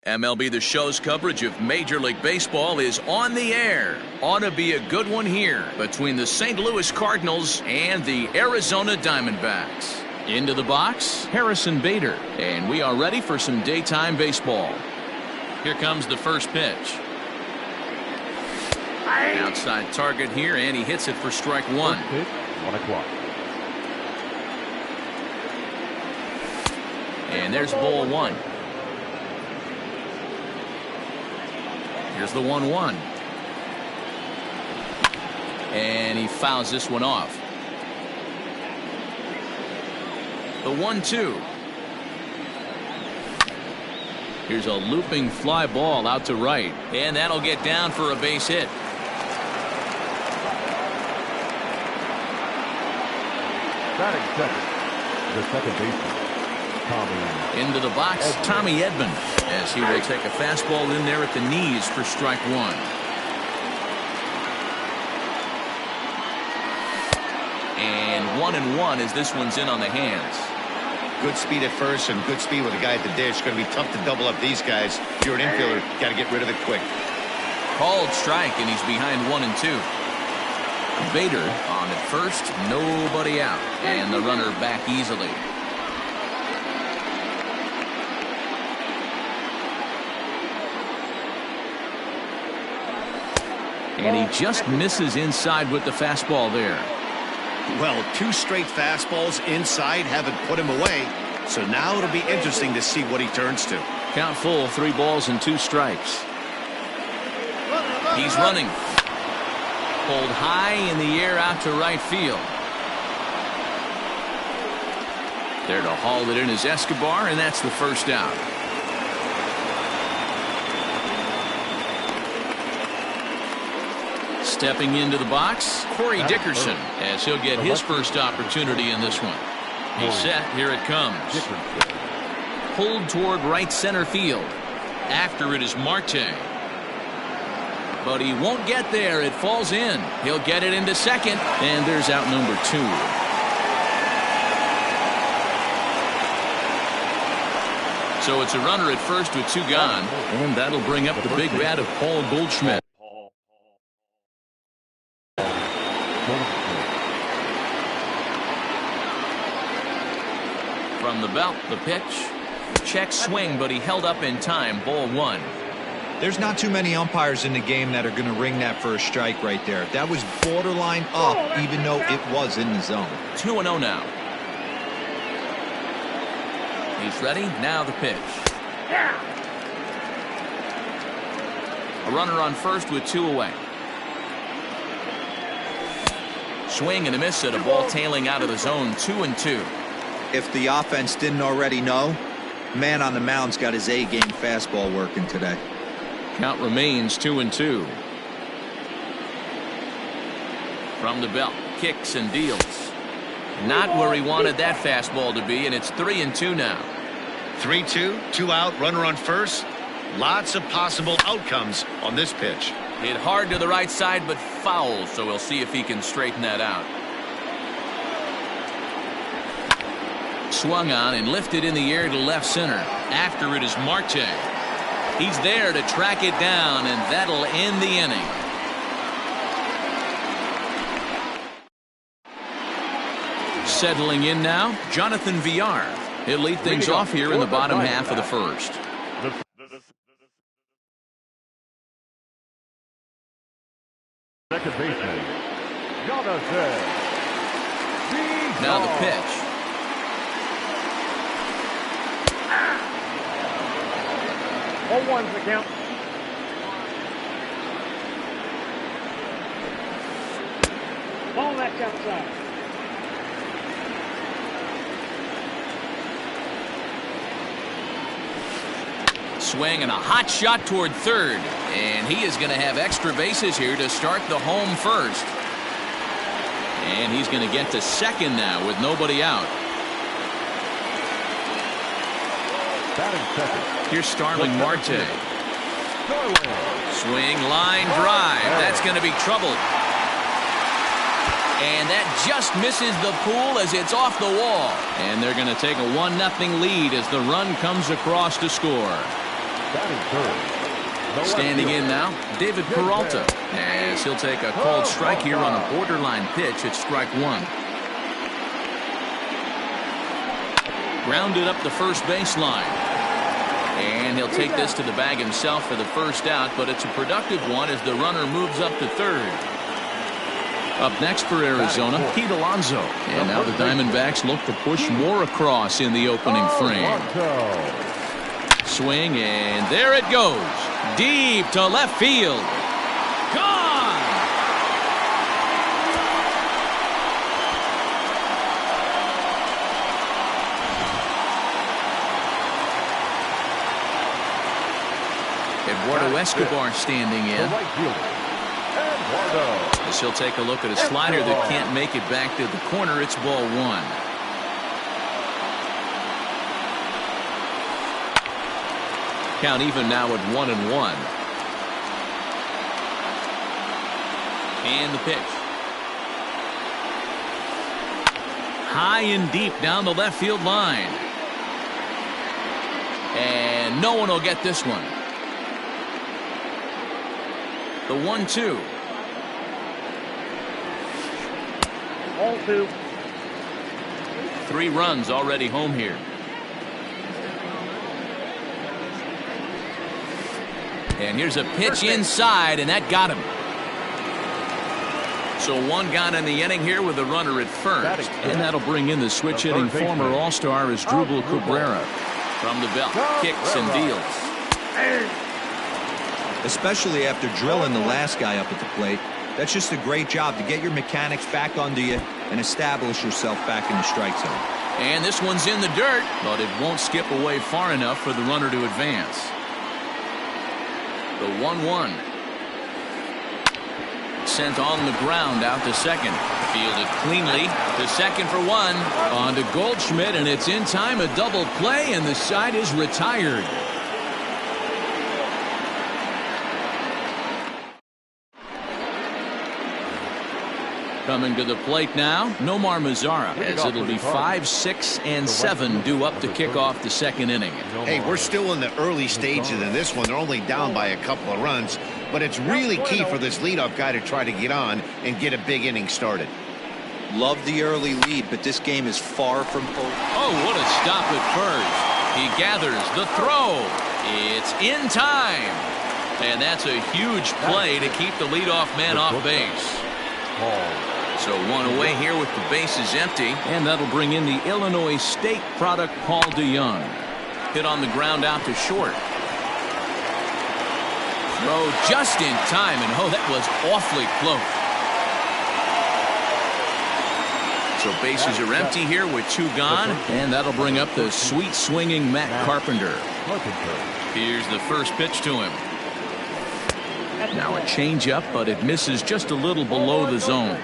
MLB The Show's coverage of Major League Baseball is on the air. Ought to be a good one here between the St. Louis Cardinals and the Arizona Diamondbacks. Into the box, Harrison Bader, and we are ready for some daytime baseball. Here comes the first pitch. Outside target here, and he hits it for strike one. First pitch, 1 o'clock. And there's ball one. Here's the 1-1. And he fouls this one off. The 1-2. Here's a looping fly ball out to right. And that'll get down for a base hit. Batting second, the second baseman, Tommy. Into the box, Tommy Edman, as he will take a fastball in there at the knees for strike one. And 1-1 as this one's in on the hands. Good speed at first and good speed with the guy at the dish. Going to be tough to double up these guys. If you're an infielder, got to get rid of it quick. Called strike, and he's behind 1-2. Bader on at first, nobody out, and the runner back easily. And he just misses inside with the fastball there. Well, 2 straight fastballs inside haven't put him away. So now it'll be interesting to see what he turns to. Count full, 3 balls and 2 strikes. He's running. Pulled high in the air out to right field. There to haul it in is Escobar, and that's the first out. Stepping into the box, Corey Dickerson, as he'll get his first opportunity in this one. He's set. Here it comes. Pulled toward right center field. After it is Marte. But he won't get there. It falls in. He'll get it into second. And there's out number 2. So it's a runner at first with 2 gone. And that'll bring up the big bat of Paul Goldschmidt. From the belt, the pitch. Check swing, but he held up in time. Ball 1. There's not too many umpires in the game that are going to ring that for a strike right there. That was borderline up, even though it was in the zone. 2-0 now. He's ready. Now the pitch. A runner on first with 2 away. Swing and a miss at a ball tailing out of the zone. 2-2. If the offense didn't already know, man on the mound's got his A-game fastball working today. Count remains 2-2. From the belt, kicks and deals. Not where he wanted that fastball to be, and it's 3-2 now. 3-2, 2 out, runner on first. Lots of possible outcomes on this pitch. Hit hard to the right side, but foul, so we'll see if he can straighten that out. Swung on and lifted in the air to left center. After it is Marte. He's there to track it down, and that'll end the inning. Settling in now, Jonathan Villar. He'll lead things off here in the bottom half of the first. Second baseman, Jonathan. Now the pitch. Oh, 1's the count. Ball that's outside. Swing and a hot shot toward third. And he is going to have extra bases here to start the home first. And he's going to get to second now with nobody out. Batting second. Here's Starling Marte. Swing, line drive. That's going to be trouble. And that just misses the pool as it's off the wall. And they're going to take a 1-0 lead as the run comes across to score. Batting third. No Standing left in now, David Peralta, as he'll take a called strike here on a borderline pitch at strike one. Grounded up the first baseline. And he'll take this to the bag himself for the first out, but it's a productive one as the runner moves up to third. Up next for Arizona, Pete Alonso. And now the Diamondbacks look to push more across in the opening frame. Swing, and there it goes. Deep to left field. Gone! Eduardo Escobar standing in. As he'll take a look at a slider that can't make it back to the corner. It's ball one. Count even now at 1-1. And the pitch. High and deep down the left field line. And no one will get this one. The 1-2. 0-2. 3 runs already home here. And here's a pitch inside, and that got him. So one gone in the inning here with a runner at first. And that'll bring in the switch-hitting former All-Star Asdrubal Cabrera. From the belt, kicks and deals. Especially after drilling the last guy up at the plate. That's just a great job to get your mechanics back under you and establish yourself back in the strike zone. And this one's in the dirt, but it won't skip away far enough for the runner to advance. The 1-1. Sent on the ground out to second. Fielded cleanly to second for one. On to Goldschmidt, and it's in time. A double play, and the side is retired. Coming to the plate now, Nomar Mazara, as it'll be 5, 6, and 7 due up to kick off the second inning. Hey, we're still in the early stages in this one. They're only down by a couple of runs, but it's really key for this leadoff guy to try to get on and get a big inning started. Love the early lead, but this game is far from over. Oh, what a stop at first. He gathers the throw. It's in time. And that's a huge play to keep the leadoff man off base. So one away here with the bases empty, and that'll bring in the Illinois State product Paul DeYoung. Hit on the ground out to short. Throw just in time, and oh, that was awfully close. So bases are empty here with 2 gone, and that'll bring up the sweet swinging Matt Carpenter. Here's the first pitch to him. Now a changeup, but it misses just a little below the zone.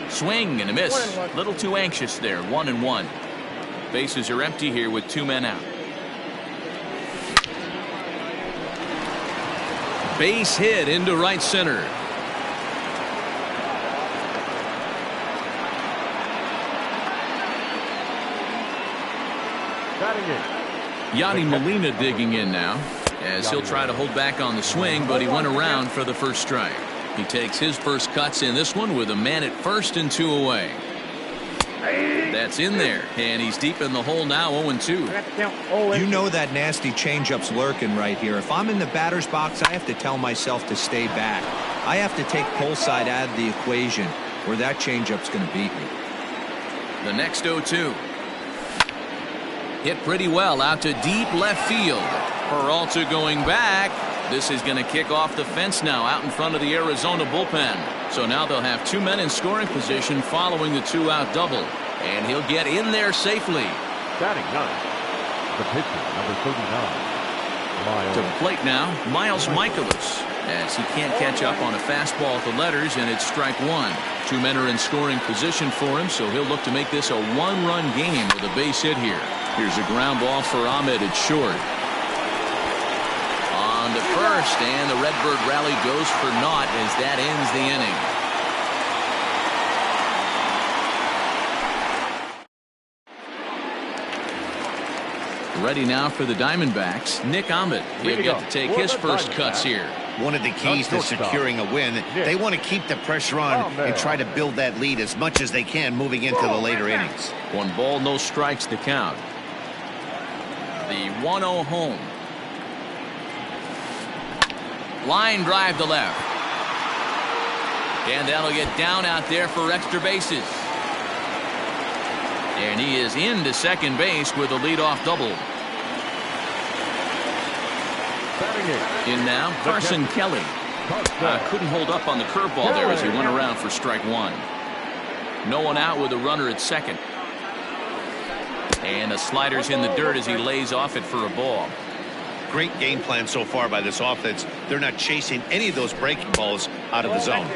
Swing and a miss. A little too anxious there. 1-1. Bases are empty here with 2 men out. Base hit into right center. Yadi Molina digging in now, as he'll try to hold back on the swing, but he went around for the first strike. He takes his first cuts in this one with a man at first and 2 away. That's in there, and he's deep in the hole now, 0-2. You know that nasty changeup's lurking right here. If I'm in the batter's box, I have to tell myself to stay back. I have to take pull side out of the equation, or that changeup's going to beat me. The next 0-2. Hit pretty well out to deep left field. Peralta going back. This is going to kick off the fence now out in front of the Arizona bullpen. So now they'll have 2 men in scoring position following the 2-out double. And he'll get in there safely. Batting 9. The pitcher, number 39. To the plate now, Miles Michaelis, as he can't catch up on a fastball at the letters, and it's strike 1. 2 men are in scoring position for him, so he'll look to make this a 1-run game with a base hit here. Here's a ground ball for Ahmed at short. On to first, and the Redbird rally goes for naught as that ends the inning. Ready now for the Diamondbacks. Nick Ahmed. He'll get to take his first cuts here. One of the keys to securing a win, they want to keep the pressure on and try to build that lead as much as they can moving into the later innings. 1 ball, no strikes to count. The 1-0 home. Line drive to left. And that'll get down out there for extra bases. And he is into second base with a leadoff double. In now, Carson Kelly. Couldn't hold up on the curveball there as he went around for strike 1. No one out with a runner at second. And the slider's in the dirt as he lays off it for a ball. Great game plan so far by this offense. They're not chasing any of those breaking balls out of the zone.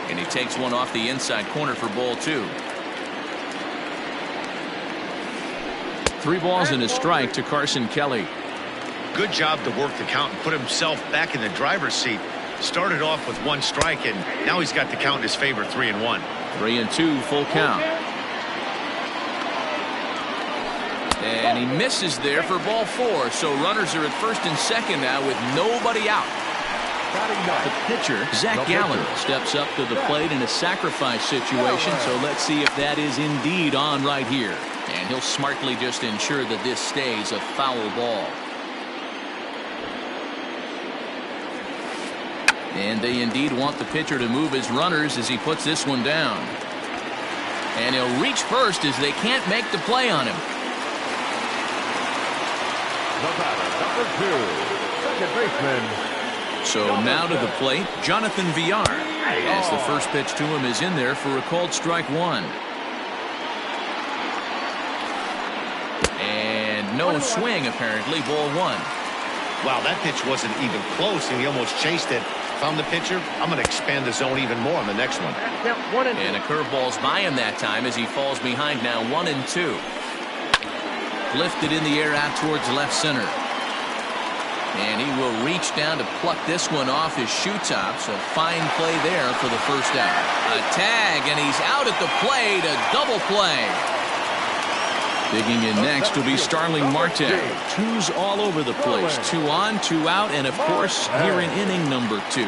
And he takes one off the inside corner for ball 2. 3 balls and a strike to Carson Kelly. Good job to work the count and put himself back in the driver's seat. Started off with 1 strike, and now he's got the count in his favor, 3-1. 3-2, full count. And he misses there for ball 4. So runners are at first and second now with nobody out. The pitcher, Zach Gallen, steps up to the plate in a sacrifice situation. So let's see if that is indeed on right here. And he'll smartly just ensure that this stays a foul ball. And they indeed want the pitcher to move his runners as he puts this one down. And he'll reach first as they can't make the play on him. The batter, number 2, second baseman. So now to the plate, Jonathan Villar, as the first pitch to him is in there for a called strike 1. And no swing, apparently, ball 1. Wow, that pitch wasn't even close, and he almost chased it. Found the pitcher. I'm going to expand the zone even more on the next one. And a curveball's by him that time as he falls behind now 1-2. Lifted in the air out towards left center. And he will reach down to pluck this one off his shoe top. So fine play there for the first out. A tag, and he's out at the plate. A double play. Digging in next will be Starling Marte. 2s all over the place. 2 on, 2 out, and of course here in inning number 2.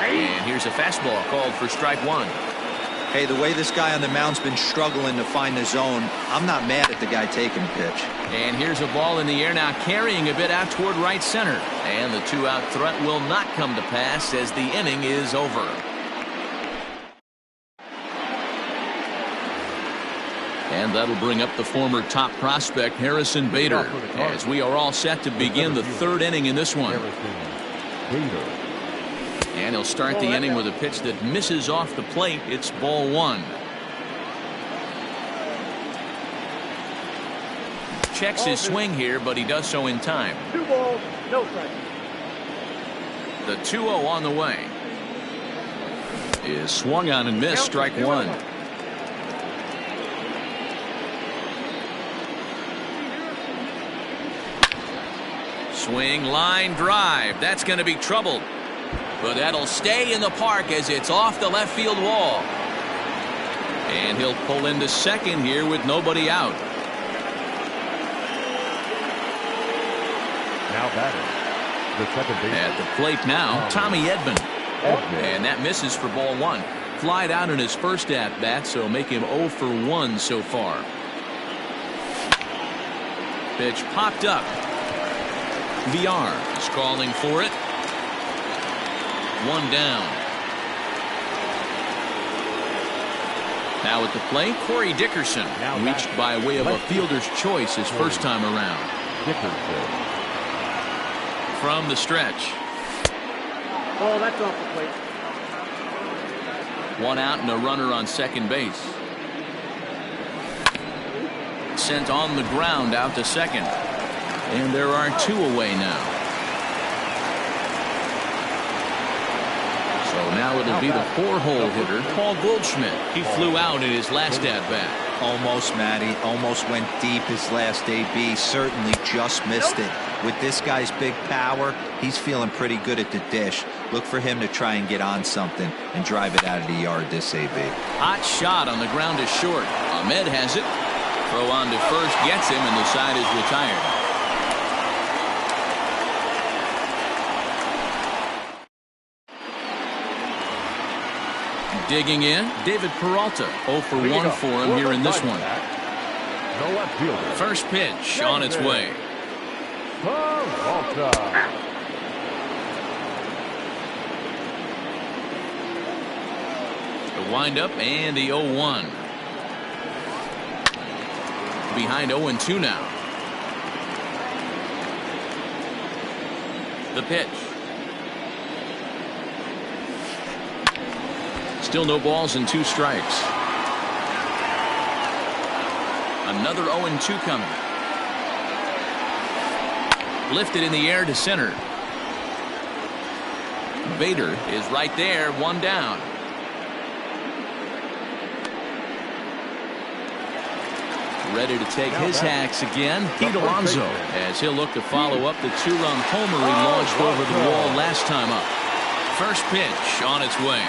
And here's a fastball called for strike 1. Hey, the way this guy on the mound's been struggling to find the zone, I'm not mad at the guy taking the pitch. And here's a ball in the air now, carrying a bit out toward right center. And the 2-out threat will not come to pass as the inning is over. And that'll bring up the former top prospect Harrison Bader as we are all set to begin the 3rd inning in this one. And he'll start the inning with a pitch that misses off the plate. It's ball 1. Checks his swing here, but he does so in time. 2 balls, no strikes. The 2-0 on the way is swung on and missed, strike 1. Swing, line drive. That's going to be trouble. But that'll stay in the park as it's off the left field wall. And he'll pull into second here with nobody out. Now batting, the second baseman. At the plate now, Tommy Edman. And that misses for ball 1. Flied out in his first at bat, so make him 0 for 1 so far. Pitch popped up. Villar is calling for it. 1 down. Now at the plate, Corey Dickerson, reached by way of a fielder's choice his first time around. From the stretch. Oh, that's off the plate. 1 out and a runner on second base. Sent on the ground out to second. And there are 2 away now. So now it'll be the 4-hole hitter, Paul Goldschmidt. He flew out in his last at-bat. Almost, Matty. Almost went deep his last AB. Certainly just missed it. With this guy's big power, he's feeling pretty good at the dish. Look for him to try and get on something and drive it out of the yard this AB. Hot shot on the ground is short. Ahmed has it. Throw on to first gets him, and the side is retired. Digging in, David Peralta. 0 for 1 for him here in this one. First pitch on its way. The windup and the 0-1. Behind 0-2 now. The pitch. Still no balls and 2 strikes. Another 0-2 coming. Lifted in the air to center. Bader is right there, 1 down. Ready to take his hacks again, Pete Alonso, as he'll look to follow up the 2-run homer he launched over the wall last time up. First pitch on its way.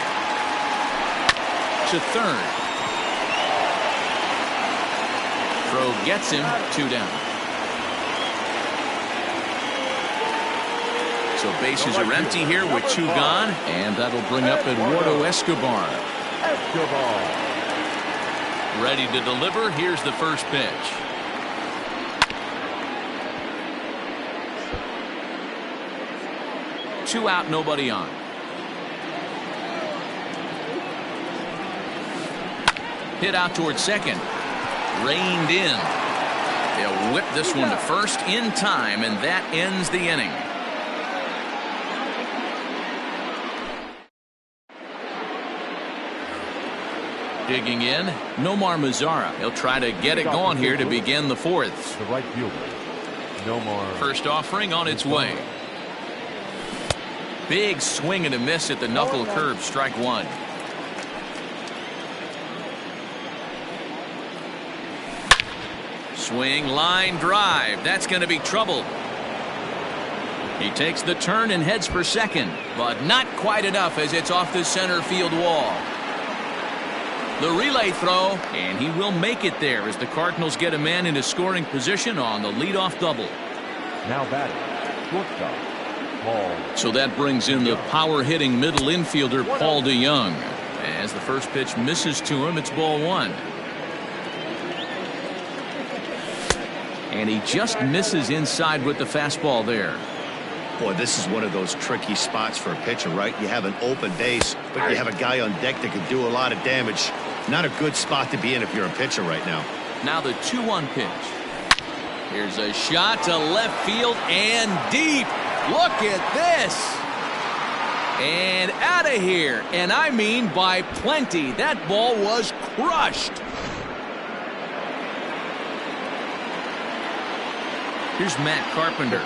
To third. Throw gets him, 2 down. So bases are empty here with 2 gone, and that'll bring up Eduardo Escobar. Ready to deliver. Here's the first pitch. Two out, nobody on. Hit out towards second. Reined in. They'll whip this one to first in time, and that ends the inning. Digging in, Nomar Mazara. He'll try to get it going here to begin the 4th. The right fielder, Nomar. First offering on its way. Big swing and a miss at the knuckle curve, strike 1. Swing, line drive. That's going to be trouble. He takes the turn and heads for second, but not quite enough as it's off the center field wall. The relay throw, and he will make it there as the Cardinals get a man into scoring position on the leadoff double. Now batting, shortstop, Paul. So that brings in the power-hitting middle infielder Paul DeYoung. As the first pitch misses to him, it's ball 1. And he just misses inside with the fastball there. Boy, this is one of those tricky spots for a pitcher, right? You have an open base, but you have a guy on deck that can do a lot of damage. Not a good spot to be in if you're a pitcher right now. Now the 2-1 pitch. Here's a shot to left field and deep. Look at this. And out of here. And I mean by plenty. That ball was crushed. Here's Matt Carpenter.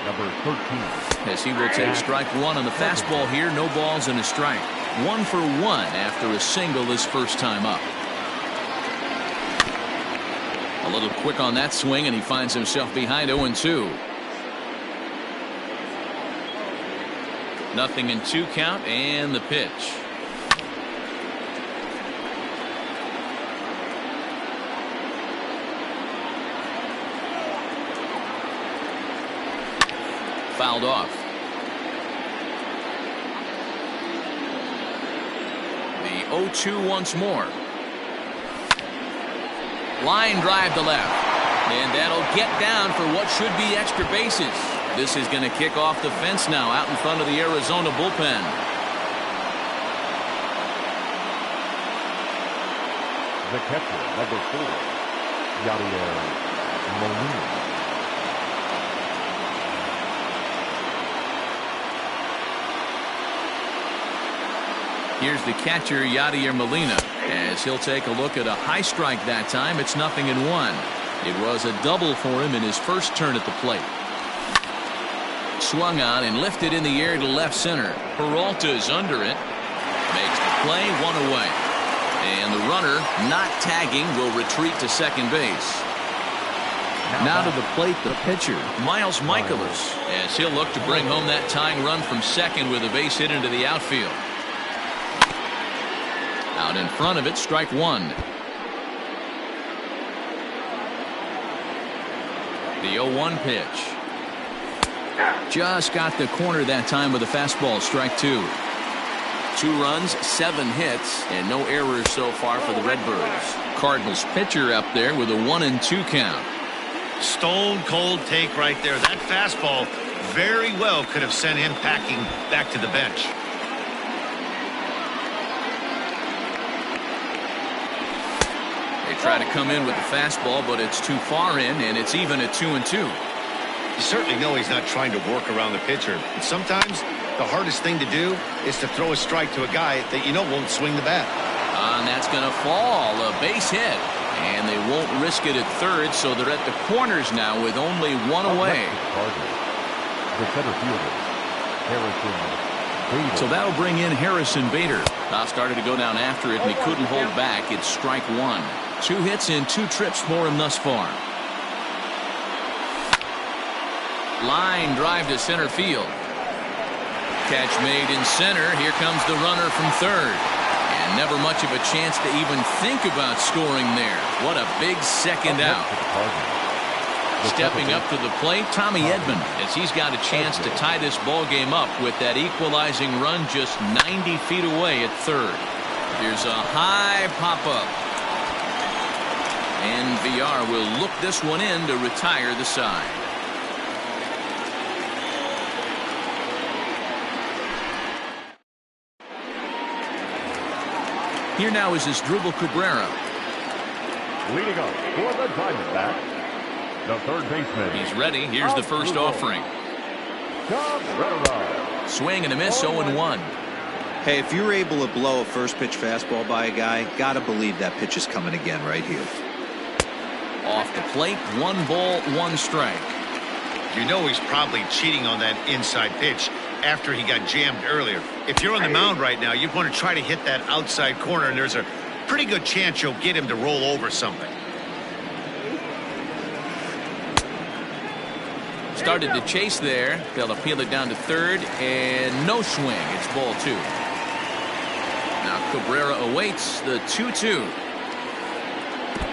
Number 13. As he will take strike 1 on the fastball here. No balls and a strike. 1 for 1 after a single his first time up. A little quick on that swing, and he finds himself behind 0-2. Nothing in 2 count, and the pitch. Fouled off. The 0-2 once more. Line drive to left. And that'll get down for what should be extra bases. This is going to kick off the fence now out in front of the Arizona bullpen. The catcher, number 4, Yadier Molina. Here's the catcher, Yadier Molina, as he'll take a look at a high strike that time. It's 0-1. It was a double for him in his first turn at the plate. Swung on and lifted in the air to left center. Peralta's under it. Makes the play, 1 away. And the runner, not tagging, will retreat to second base. Now to the plate, the pitcher, Miles Michaelis, as he'll look to bring home that tying run from second with a base hit into the outfield. Out in front of it, strike 1. The 0-1 pitch. Just got the corner that time with a fastball. Strike 2. 2 runs, 7 hits, and no errors so far for the Redbirds. Cardinals pitcher up there with a 1-2 count. Stone cold take right there. That fastball very well could have sent him packing back to the bench. They try to come in with the fastball, but it's too far in, and it's even at 2-2. You certainly know he's not trying to work around the pitcher. And sometimes the hardest thing to do is to throw a strike to a guy that you know won't swing the bat. And that's going to fall. A base hit. And they won't risk it at third, so they're at the corners now with only 1 away. The center fielder, Harrison Bader. So that'll bring in Harrison Bader. Started to go down after it, and he couldn't hold back. It's strike 1. 2 hits and 2 trips for him thus far. Line drive to center field. Catch made in center. Here comes the runner from third. And never much of a chance to even think about scoring there. What a big second out. Stepping up to the plate, Tommy Edman, as he's got a chance to tie this ball game up with that equalizing run just 90 feet away at third. Here's a high pop-up. And VR will look this one in to retire the side. Here now is Asdrubal Cabrera. Leading up for the Diamondbacks, the third baseman. He's ready. Here's the first offering. Cabrera. Swing and a miss, 0-1. Hey, if you're able to blow a first pitch fastball by a guy, gotta believe that pitch is coming again right here. Off the plate, 1 ball, 1 strike. You know he's probably cheating on that inside pitch after he got jammed earlier. If you're on the mound right now, you want to try to hit that outside corner, and there's a pretty good chance you'll get him to roll over something. Started to chase there. They'll appeal it down to third, and no swing. It's ball 2. Now Cabrera awaits the 2-2.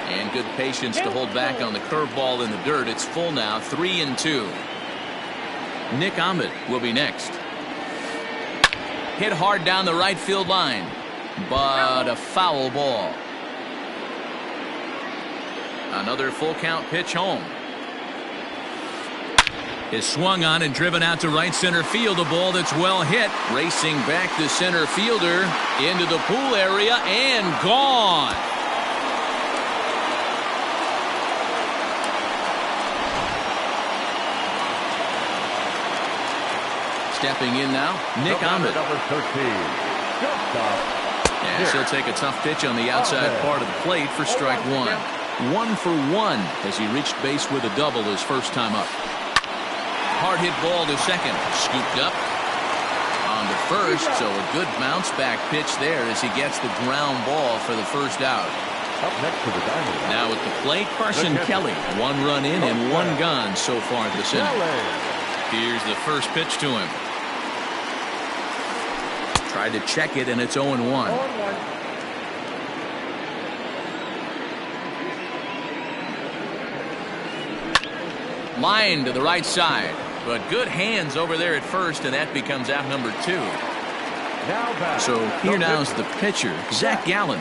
And good patience to hold back on the curveball in the dirt. It's full now, 3-2. Nick Ahmed will be next. Hit hard down the right field line, but a foul ball. Another full count pitch home. Is swung on and driven out to right center field. A ball that's well hit. Racing back the center fielder into the pool area and gone. Stepping in now, Nick Ahmed. Number 13. And she'll take a tough pitch on the outside part of the plate for strike 1. 1 for 1 as he reached base with a double his first time up. Hard hit ball to second. Scooped up on to first, so a good bounce back pitch there as he gets the ground ball for the first out. Up next to the Diamondbacks. Now at the plate, Carson Kelly. 1 run in and 1 gone so far this inning. Here's the first pitch to him. Tried to check it, and it's 0-1. Line to the right side, but good hands over there at first, and that becomes out number 2. So here now's the pitcher, Zach Gallen.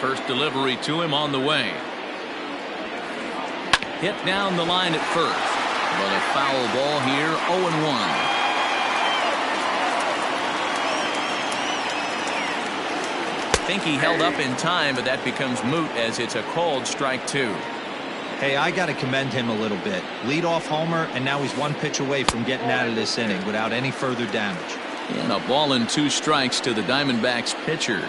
First delivery to him on the way. Hit down the line at first, but a foul ball here, 0-1. I think he held up in time, but that becomes moot as it's a called strike 2. Hey, I got to commend him a little bit. Leadoff homer, and now he's 1 pitch away from getting out of this inning without any further damage. And a ball and 2 strikes to the Diamondbacks pitcher.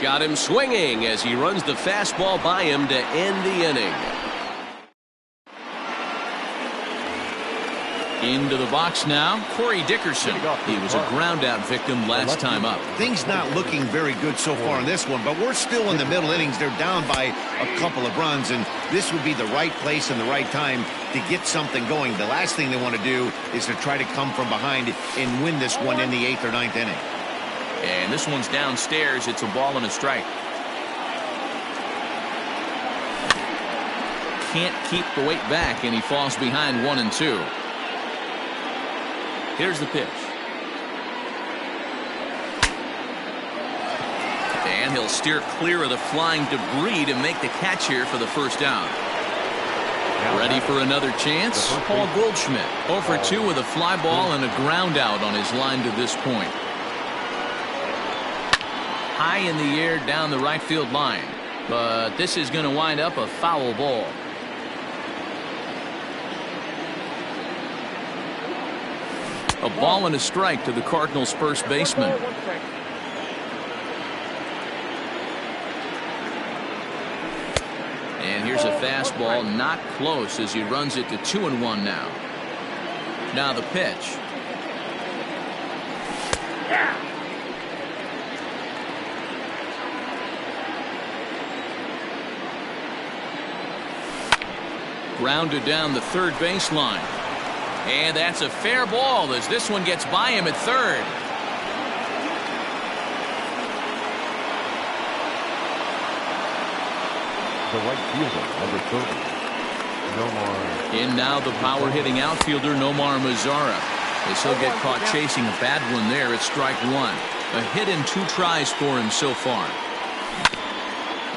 Got him swinging as he runs the fastball by him to end the inning. Into the box now, Corey Dickerson. He was a ground out victim last time up. Things not looking very good so far in this one, but we're still in the middle innings. They're down by a couple of runs, and this would be the right place and the right time to get something going. The last thing they want to do is to try to come from behind and win this one in the 8th or 9th inning. And this one's downstairs. It's a ball and a strike. Can't keep the weight back, and he falls behind 1-2. Here's the pitch. And he'll steer clear of the flying debris to make the catch here for the first down. Ready for another chance? Paul Goldschmidt, 0 for 2 with a fly ball and a ground out on his line to this point. High in the air down the right field line. But this is going to wind up a foul ball. A ball and a strike to the Cardinals' first baseman. And here's a fastball, not close, as he runs it to 2-1 now. Now the pitch. Grounded down the third baseline. And that's a fair ball as this one gets by him at third. The right fielder, number 30, Nomar. In now the power-hitting outfielder, Nomar Mazara. As he'll get caught chasing a bad one there at strike one. A hit and 2 tries for him so far.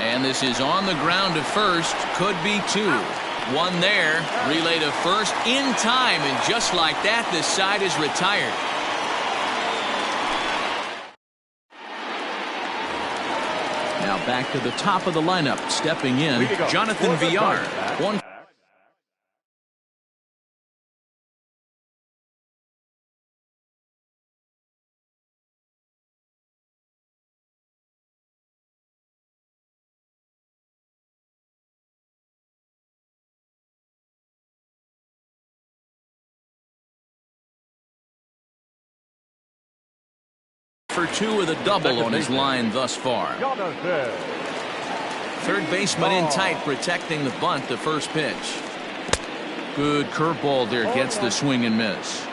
And this is on the ground to first. Could be 2. One there, relay to first in time, and just like that, this side is retired. Now back to the top of the lineup, stepping in, Jonathan Villar. One. For 2 with a double on his line thus far. Third baseman in tight, protecting the bunt, the first pitch. Good curveball there, gets the swing and miss.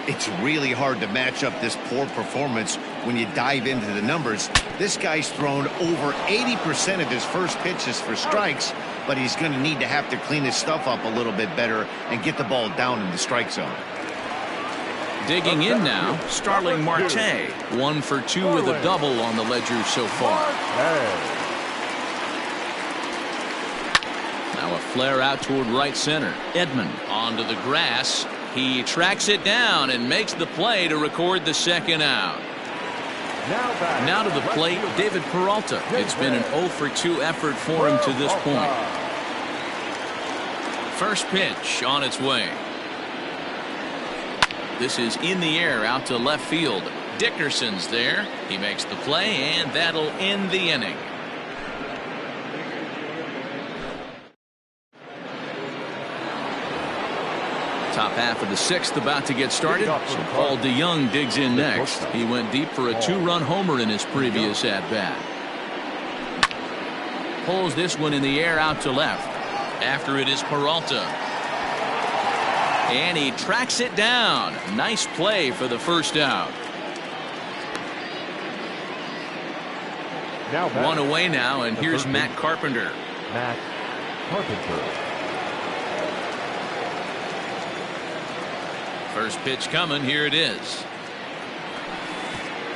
It's really hard to match up this poor performance when you dive into the numbers. This guy's thrown over 80% of his first pitches for strikes, but he's going to need to have to clean his stuff up a little bit better and get the ball down in the strike zone. Digging in now, Starling Marte. 1 for 2 with a double on the ledger so far. Now a flare out toward right center. Edman onto the grass. He tracks it down and makes the play to record the second out. Now to the plate, David Peralta. It's been an 0 for 2 effort for him to this point. First pitch on its way. This is in the air out to left field. Dickerson's there. He makes the play, and that'll end the inning. Top half of the 6th about to get started. So Paul DeYoung digs in next. He went deep for a 2-run homer in his previous at-bat. Pulls this one in the air out to left. After it is Peralta. And he tracks it down. Nice play for the first out. One away now, and here's Matt Carpenter. Matt Carpenter. First pitch coming. Here it is.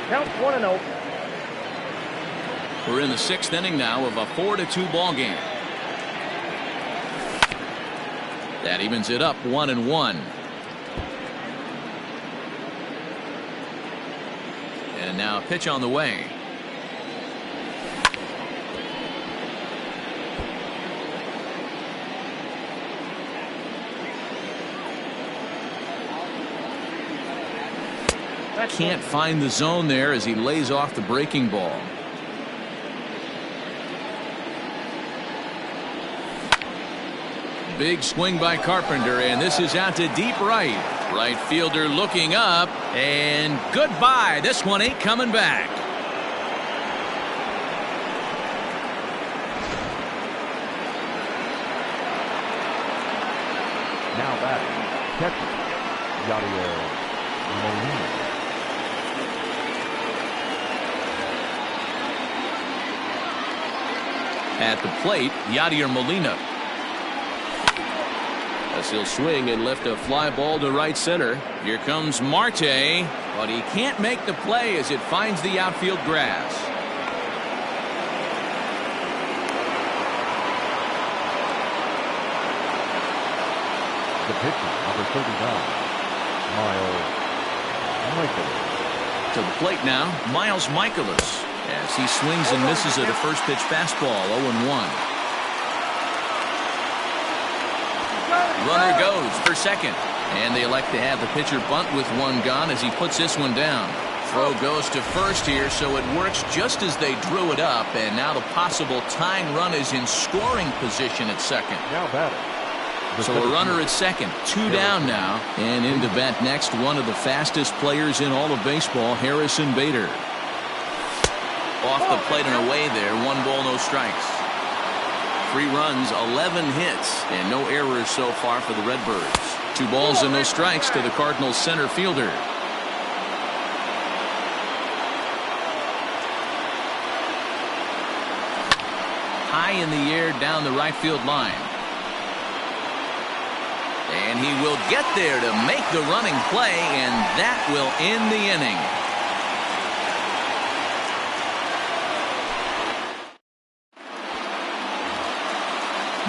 Count 1-0. We're in the 6th inning now of a 4-2 ball game. That evens it up 1-1. And now a pitch on the way. Can't find the zone there as he lays off the breaking ball. Big swing by Carpenter, and this is out to deep right. Right fielder looking up, and goodbye. This one ain't coming back. Now batting, catcher, Yadier Molina. At the plate, Yadier Molina. As he'll swing and lift a fly ball to right center. Here comes Marte, but he can't make the play as it finds the outfield grass. The pitcher, number 39, Miles Michaelis. To the plate now, Miles Michaelis, as he swings and misses at a first pitch fastball, 0-1. Runner goes for second, and they elect to have the pitcher bunt with one gone as he puts this one down. Throw goes to first here, so it works just as they drew it up, and now the possible tying run is in scoring position at second. Now batting. So a runner at second, 2 down now, and in to bat next, one of the fastest players in all of baseball, Harrison Bader. Off the plate and away there, 1 ball, no strikes. 3 runs, 11 hits, and no errors so far for the Redbirds. 2 balls and no strikes to the Cardinals center fielder. High in the air down the right field line. And he will get there to make the running play, and that will end the inning.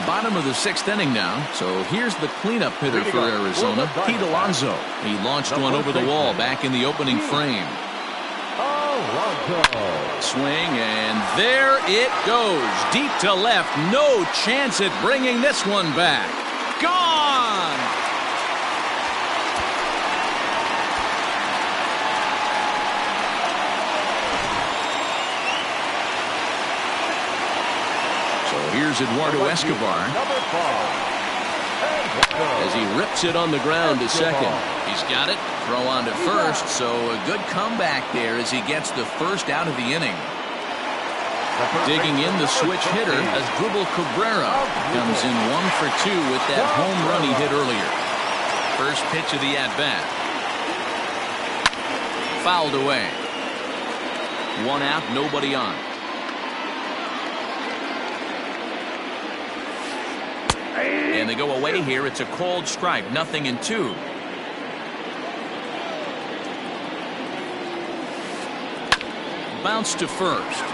Bottom of the 6th inning now, so here's the cleanup hitter for Arizona, Pete Alonso. He launched one over the wall back in the opening frame. Swing, and there it goes. Deep to left. No chance at bringing this one back. Gone! So here's Eduardo Escobar as he rips it on the ground to second. He's got it. Throw on to first, so a good comeback there as he gets the first out of the inning. Digging in the switch hitter as Asdrubal Cabrera comes in 1 for 2 with that home run he hit earlier. First pitch of the at-bat. Fouled away. 1 out, nobody on. And they go away here. It's a called strike. 0-2. Bounce to first.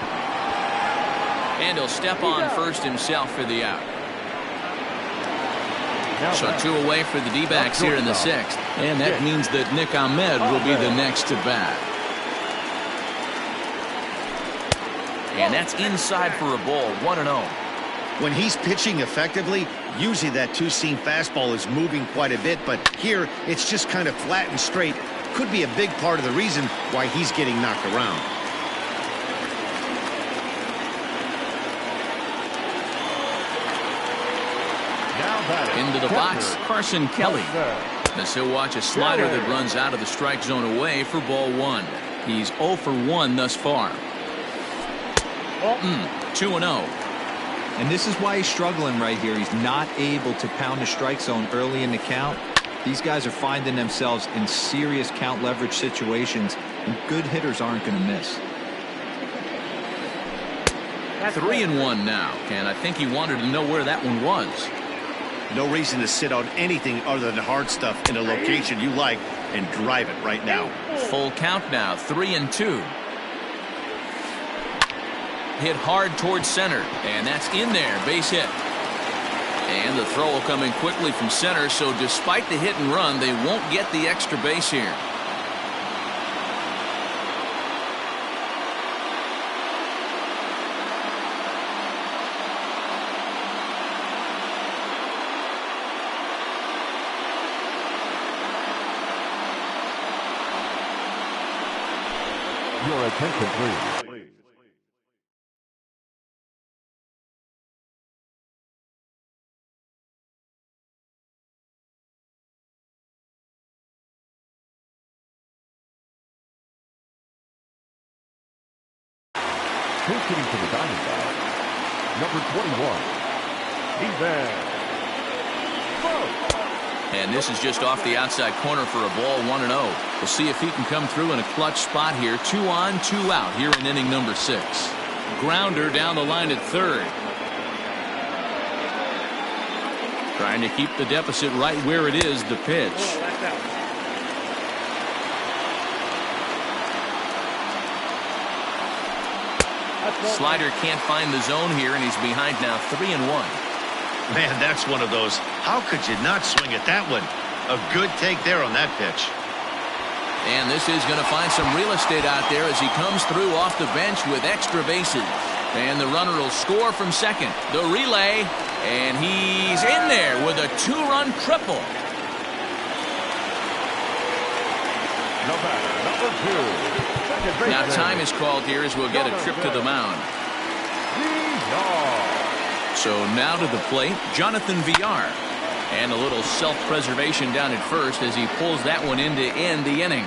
And he'll step on first himself for the out. So 2 away for the D-backs here in the 6th. And that means that Nick Ahmed will be the next to bat. And that's inside for a ball. 1-0. When he's pitching effectively, usually that 2-seam fastball is moving quite a bit, but here it's just kind of flat and straight. Could be a big part of the reason why he's getting knocked around. Into the box, Carson Kelly. As he'll watch a slider that runs out of the strike zone away for ball 1. He's 0 for 1 thus far. 2-0. And this is why he's struggling right here. He's not able to pound the strike zone early in the count. These guys are finding themselves in serious count leverage situations, and good hitters aren't going to miss. 3-1 now, and I think he wanted to know where that one was. No reason to sit on anything other than hard stuff in a location you like and drive it right now. Full count now, 3-2. Hit hard towards center, and that's in there, base hit. And the throw will come in quickly from center, so despite the hit and run, they won't get the extra base here. Your attention, please. Who's hitting for the Diamondbacks? Number 21. Even. And this is just off the outside corner for a ball, 1-0. We'll see if he can come through in a clutch spot here. 2 on, 2 out here in inning number 6. Grounder down the line at third. Trying to keep the deficit right where it is, the pitch. Slider can't find the zone here, and he's behind now 3-1. Man, that's one of those. How could you not swing at that one? A good take there on that pitch. And this is going to find some real estate out there as he comes through off the bench with extra bases. And the runner will score from second. The relay, and he's in there with a 2-run triple. Number 2. Now time is called here as we'll get a trip to the mound. So now to the plate, Jonathan Villar. And a little self-preservation down at first as he pulls that one in to end the inning.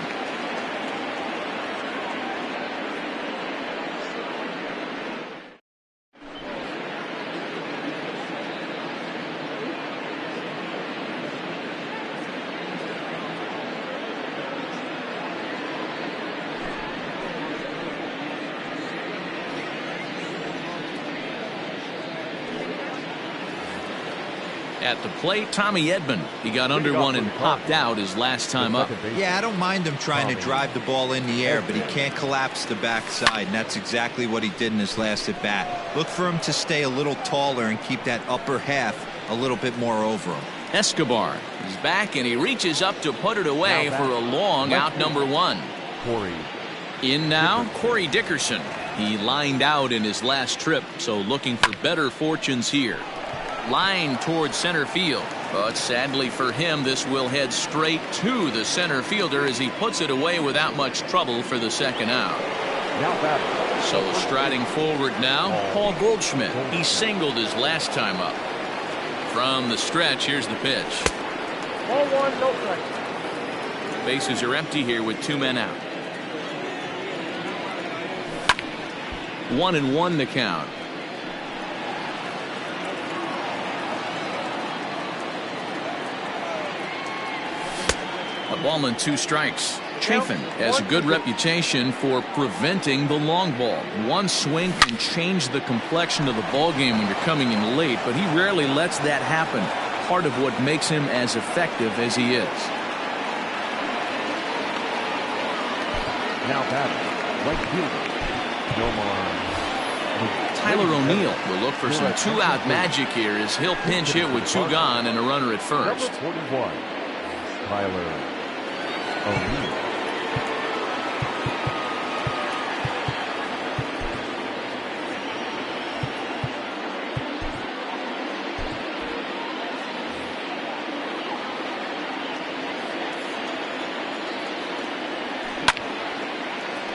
At the plate, Tommy Edman. He got under one and popped out his last time up. Yeah, I don't mind him trying to drive the ball in the air, but he can't collapse the backside, and that's exactly what he did in his last at bat. Look for him to stay a little taller and keep that upper half a little bit more over him. Escobar is back, and he reaches up to put it away for a long out number 1. In now, Corey Dickerson. He lined out in his last trip, so looking for better fortunes here. Line towards center field, but sadly for him, this will head straight to the center fielder as he puts it away without much trouble for the second out. So striding forward now, Paul Goldschmidt. He singled his last time up. From the stretch, here's the pitch. 0-1, no strike. Bases are empty here with 2 men out. 1-1 the count. A ball and 2 strikes. Chafin has a good reputation for preventing the long ball. One swing can change the complexion of the ball game when you're coming in late, but he rarely lets that happen. Part of what makes him as effective as he is. Now batting, right fielder, Tyler O'Neill will look for some 2-out magic here as he'll pinch hit with 2 gone and a runner at first. Number 41, Tyler O'Neill.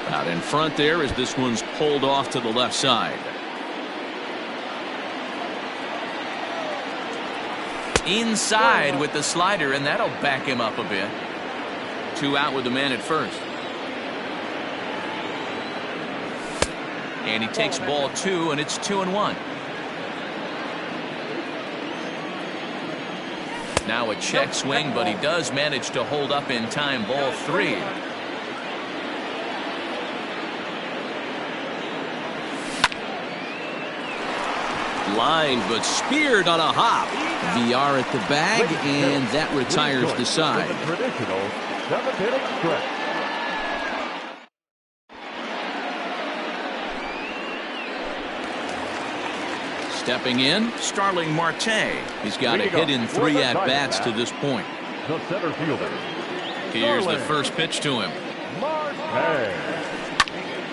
Out in front there as this one's pulled off to the left side. Inside with the slider, and that'll back him up a bit. 2 out with the man at first. And he takes ball 2, and it's 2-1. Now a check swing, but he does manage to hold up in time. Ball 3. Line, but speared on a hop. VR at the bag, and that retires the side. Traditional 7th-inning stretch. Stepping in, Starling Marte. He's got a hit in 3 at-bats to this point. The center fielder. Here's the first pitch to him. Marte.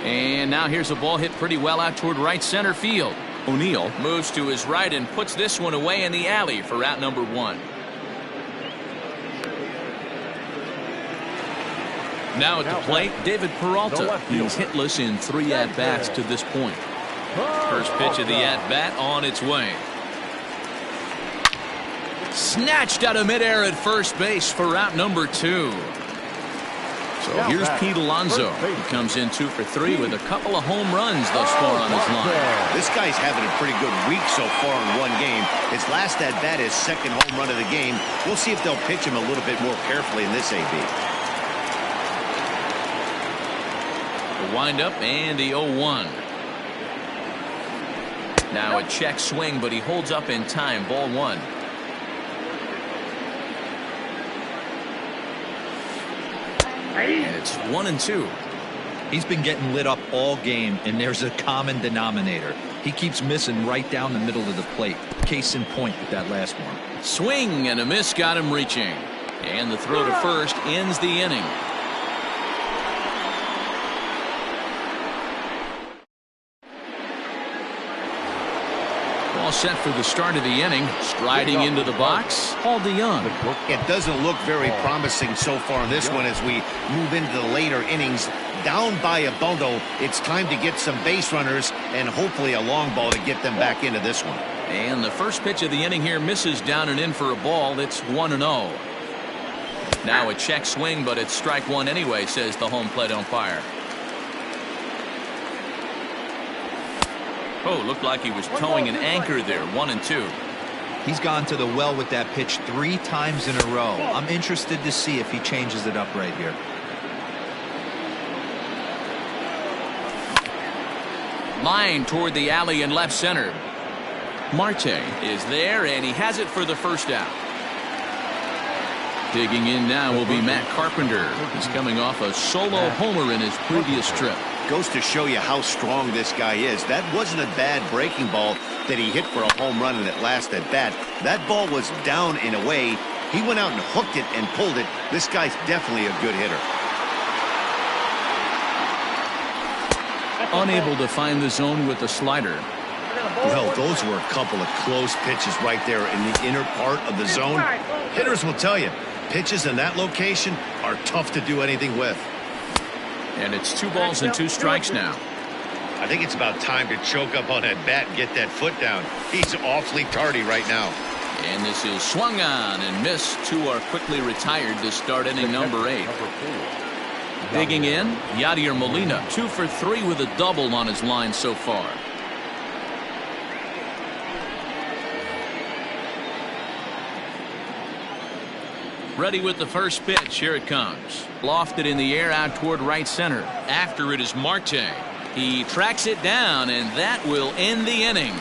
And now here's a ball hit pretty well out toward right center field. O'Neill moves to his right and puts this one away in the alley for out number 1. Now at the plate, David Peralta. He's hitless in 3 at-bats to this point. First pitch of the at-bat on its way. Snatched out of midair at first base for out number 2. So here's Pete Alonso. He comes in 2 for 3 with a couple of home runs thus far on his line. This guy's having a pretty good week so far in one game. His last at bat is second home run of the game. We'll see if they'll pitch him a little bit more carefully in this AB. The windup and the 0-1. Now a check swing, but he holds up in time. Ball 1. And it's 1-2. He's been getting lit up all game, and there's a common denominator. He keeps missing right down the middle of the plate. Case in point with that last one. Swing and a miss got him reaching. And the throw to first ends the inning. All set for the start of the inning. Striding into the box, Paul DeYoung. It doesn't look very promising so far in this one as we move into the later innings. Down by a bundle, it's time to get some base runners and hopefully a long ball to get them back into this one. And the first pitch of the inning here misses down and in for a ball. It's 1-0. Now a check swing, but it's strike one anyway, says the home plate umpire. Oh, looked like he was towing an anchor there. 1-2. He's gone to the well with that pitch 3 times in a row. I'm interested to see if he changes it up right here. Line toward the alley in left center. Marte is there, and he has it for the first out. Digging in now will be Matt Carpenter. He's coming off a solo homer in his previous trip. Goes to show you how strong this guy is. That wasn't a bad breaking ball that he hit for a home run in that last at bat. That ball was down in a way. He went out and hooked it and pulled it. This guy's definitely a good hitter. Unable to find the zone with the slider. Well, those were a couple of close pitches right there in the inner part of the zone. Hitters will tell you, pitches in that location are tough to do anything with. And it's 2 balls and 2 strikes now. I think it's about time to choke up on that bat and get that foot down. He's awfully tardy right now. And this is swung on and missed. 2 are quickly retired to start inning number 8. Digging in, Yadier Molina, 2 for 3 with a double on his line so far. Ready with the first pitch. Here it comes. Lofted in the air out toward right center. After it is Marte. He tracks it down, and that will end the inning.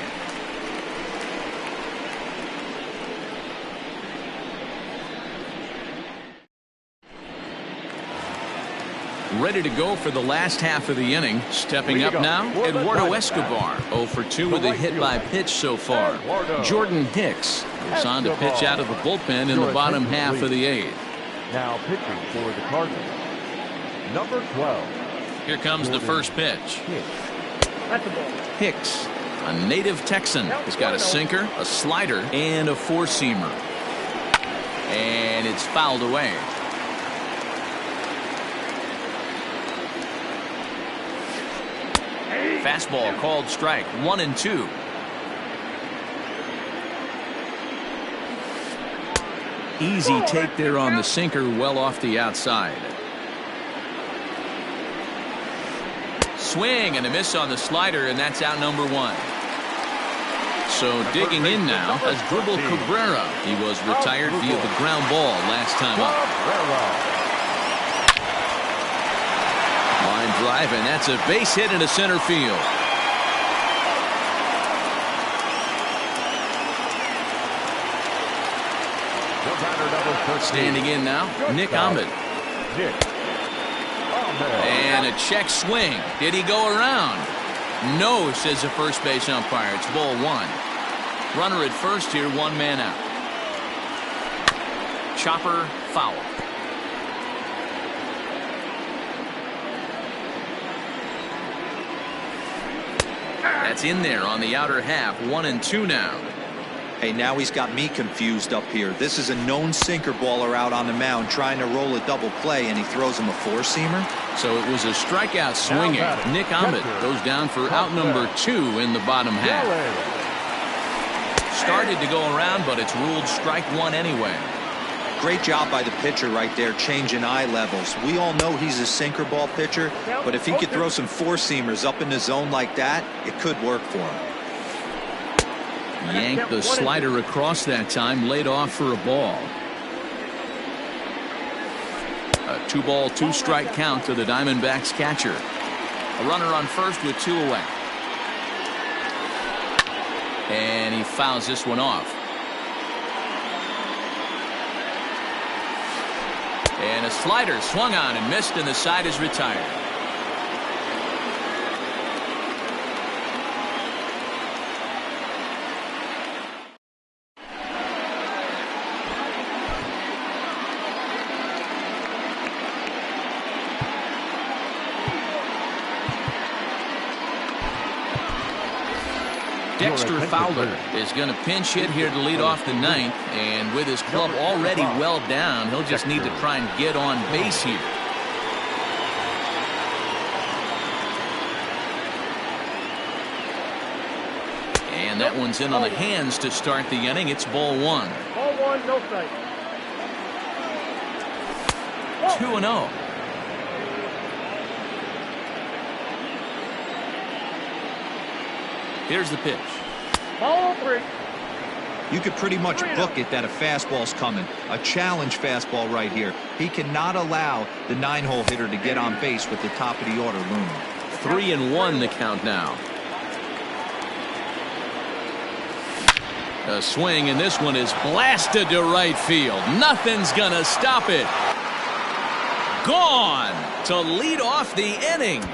Ready to go for the last half of the inning. Stepping up now, Eduardo Escobar. 0 for 2 with a hit by pitch so far. Jordan Hicks is on to pitch out of the bullpen in the bottom half of the 8th. Now pitching for the Cardinals, number 12. Here comes the first pitch. Hicks, a native Texan, has got a sinker, a slider, and a 4-seamer. And it's fouled away. Fastball called strike. 1-2. Easy take there on the sinker, well off the outside. Swing and a miss on the slider, and that's out number 1. So digging in now is Dribble Cabrera. He was retired via the ground ball last time up. Line drive, and that's a base hit into center field. Standing in now, Nick Ahmed. And a check swing. Did he go around? No, says the first base umpire. It's ball 1. Runner at first here, 1 man out. Chopper foul. That's in there on the outer half. 1-2 now. Hey, now he's got me confused up here. This is a known sinker baller out on the mound trying to roll a double play, and he throws him a 4-seamer. So it was a strikeout swinging. Nick Ahmed goes down for out number 2 in the bottom half. Started to go around, but it's ruled strike 1 anyway. Great job by the pitcher right there, changing eye levels. We all know he's a sinker ball pitcher, but if he could throw some four-seamers up in the zone like that, it could work for him. Yanked the slider across that time, laid off for a ball. A 2-ball, 2-strike count to the Diamondbacks catcher. A runner on first with 2 away. And he fouls this one off. And a slider swung on and missed, and the side is retired. Dexter Fowler is going to pinch hit here to lead off the ninth, and with his club already well down, he'll just need to try and get on base here. And that one's in on the hands to start the inning. It's ball 1. Ball 1, no strike. 2-0. Here's the pitch. Ball 3. You could pretty much book it that a fastball's coming. A challenge fastball right here. He cannot allow the 9-hole hitter to get on base with the top of the order looming. 3-1 the count now. A swing, and this one is blasted to right field. Nothing's gonna stop it. Gone to lead off the inning.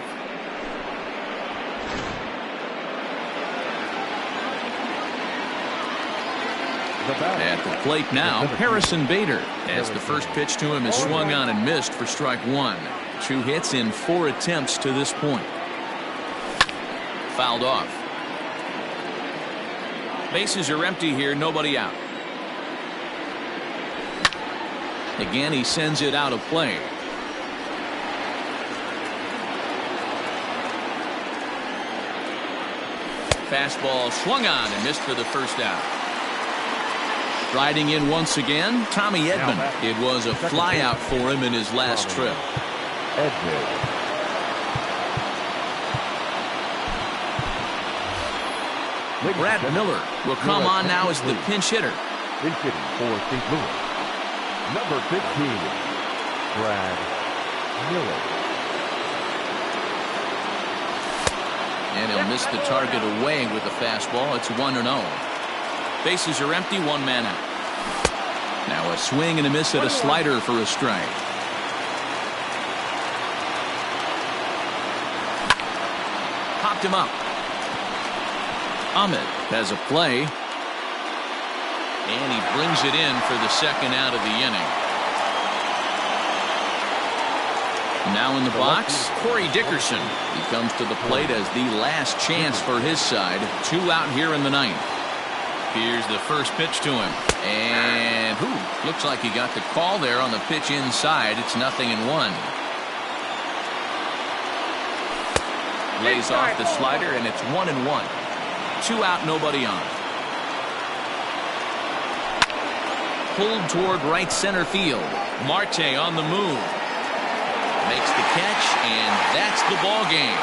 At the plate now, Harrison Bader, as the first pitch to him is swung on and missed for strike 1. 2 hits in 4 attempts to this point. Fouled off. Bases are empty here, nobody out. Again, he sends it out of play. Fastball swung on and missed for the first out. Riding in once again, Tommy Edman. It was a flyout for him in his last trip. Brad Miller will come on now as the pinch hitter. Pinch hitting for St. Louis. Number 15, Brad Miller. And he'll miss the target away with the fastball. It's 1-0. Bases are empty, 1 man out. Now a swing and a miss at a slider for a strike. Popped him up. Ahmed has a play. And he brings it in for the second out of the inning. Now in the box, Corey Dickerson. He comes to the plate as the last chance for his side. 2 out here in the ninth. Here's the first pitch to him. And looks like he got the call there on the pitch inside. It's 0-1. Lays off the slider, and it's 1-1. 2 out, nobody on. Pulled toward right center field. Marte on the move. Makes the catch, and that's the ball game.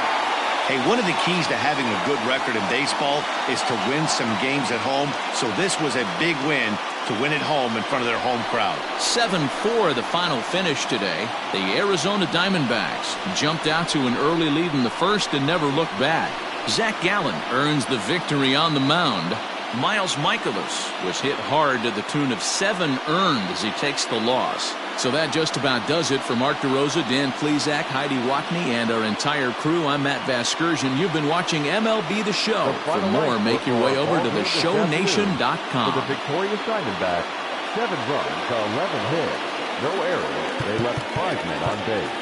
Hey, one of the keys to having a good record in baseball is to win some games at home. So this was a big win to win at home in front of their home crowd. 7-4 the final finish today. The Arizona Diamondbacks jumped out to an early lead in the first and never looked back. Zach Gallen earns the victory on the mound. Miles Michaelis was hit hard to the tune of 7 earned as he takes the loss. So that just about does it for Mark DeRosa, Dan Plesac, Heidi Watney, and our entire crew. I'm Matt Vasgersian. You've been watching MLB The Show. For more, make your way over to theshownation.com. For the victorious Diamondbacks, 7 runs to 11 hits. No errors. They left 5 men on base.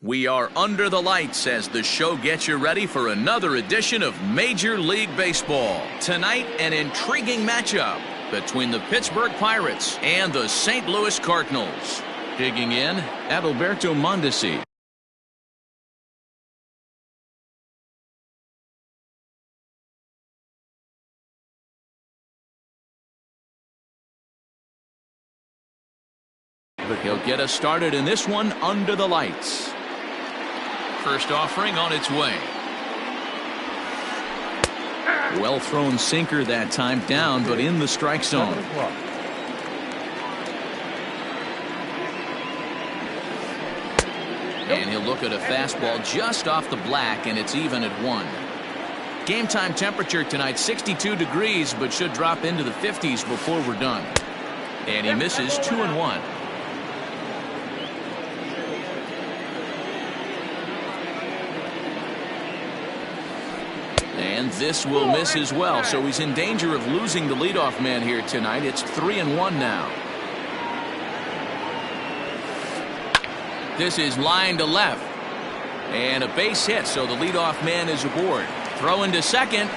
We are under the lights as the show gets you ready for another edition of Major League Baseball. Tonight, an intriguing matchup between the Pittsburgh Pirates and the St. Louis Cardinals. Digging in, Adalberto Mondesi. He'll get us started in this one under the lights. First offering on its way. Well thrown sinker that time, down but in the strike zone. And he'll look at a fastball just off the black, and it's even at 1. Game time temperature tonight 62 degrees, but should drop into the 50s before we're done. And he misses 2-1. And this will miss as well, so he's in danger of losing the leadoff man here tonight. It's 3-1 now. This is line to left. And a base hit, so the leadoff man is aboard. Throw into second,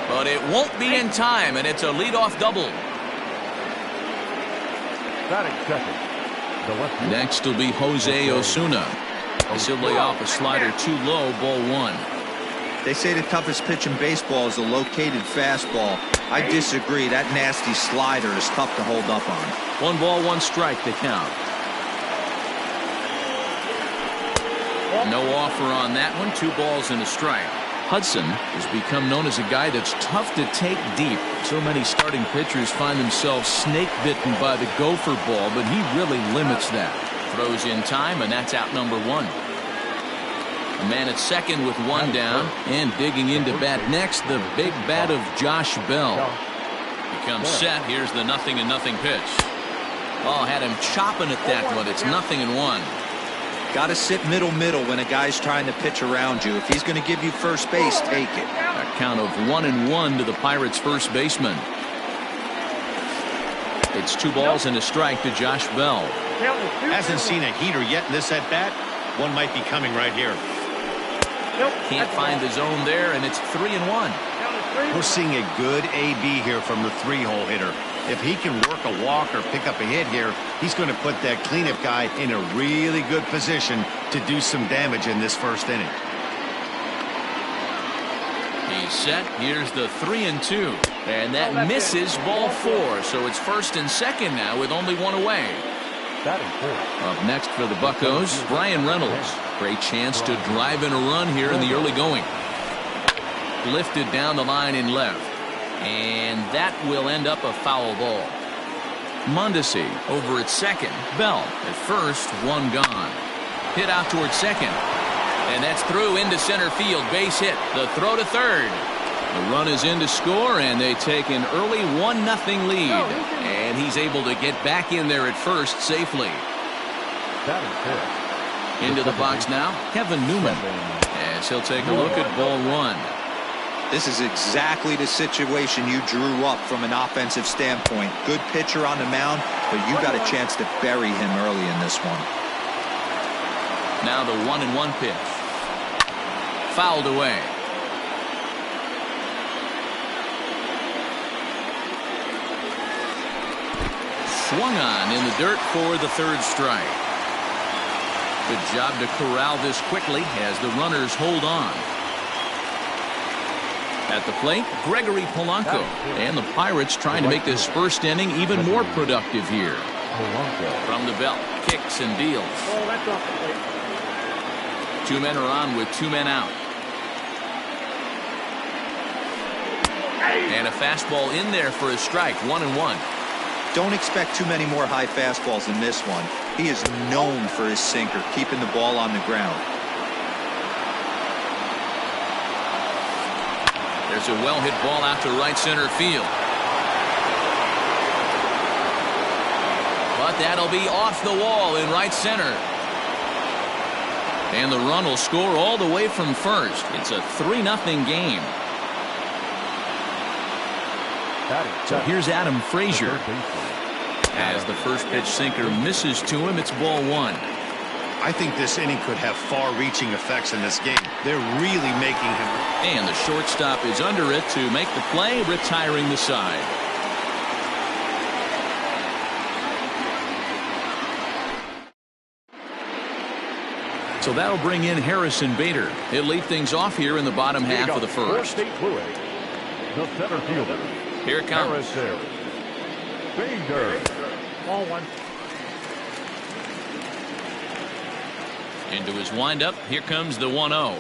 but it won't be in time, and it's a leadoff double. Batting second. Next will be Jose Osuna. He'll lay off a slider too low, ball 1. They say the toughest pitch in baseball is a located fastball. I disagree. That nasty slider is tough to hold up on. 1 ball, 1 strike to count. No offer on that one. 2 balls and a strike. Hudson has become known as a guy that's tough to take deep. So many starting pitchers find themselves snake bitten by the gopher ball, but he really limits that. Throws in time, and that's out number 1. A man at second with 1 down, and digging into bat next, the big bat of Josh Bell. He comes set. Here's the 0-0 pitch. Oh, had him chopping at that one. It's 0-1. Got to sit middle when a guy's trying to pitch around you. If he's going to give you first base, take it. A count of 1-1 to the Pirates' first baseman. It's 2 balls and a strike to Josh Bell. Hasn't seen a heater yet in this at bat. One might be coming right here. Can't find the zone there, and it's 3-1. We're seeing a good AB here from the 3-hole hitter. If he can work a walk or pick up a hit here, he's going to put that cleanup guy in a really good position to do some damage in this first inning. He's set. Here's the 3-2, and that misses ball 4. So it's first and second now with only 1 away. Up next for the Buccos, Brian Reynolds. Great chance to drive in a run here in the early going. Lifted down the line in left. And that will end up a foul ball. Mondesi over at second. Bell at first, 1 gone. Hit out towards second. And that's through into center field. Base hit. The throw to third. The run is in to score, and they take an early 1-0 lead. And he's able to get back in there at first safely. Into the box now, Kevin Newman. As he'll take a look at ball 1. This is exactly the situation you drew up from an offensive standpoint. Good pitcher on the mound, but you got a chance to bury him early in this one. Now the 1-1 pitch. Fouled away. Swung on in the dirt for the 3rd strike. Good job to corral this quickly as the runners hold on. At the plate, Gregory Polanco. And the Pirates trying to make this first inning even more productive here. From the belt, kicks and deals. 2 men are on with 2 men out. And a fastball in there for a strike, 1-1. Don't expect too many more high fastballs in this one. He is known for his sinker, keeping the ball on the ground. There's a well-hit ball out to right center field. But that'll be off the wall in right center. And the run will score all the way from first. It's a 3-0 game. So here's Adam Frazier. As the first pitch sinker misses to him, it's ball 1. I think this inning could have far-reaching effects in this game. They're really making him. And the shortstop is under it to make the play, retiring the side. So that'll bring in Harrison Bader. He'll lead things off here in the bottom half of the first. The center fielder. Here it comes. Bader. Ball one. Into his windup. Here comes the 1-0.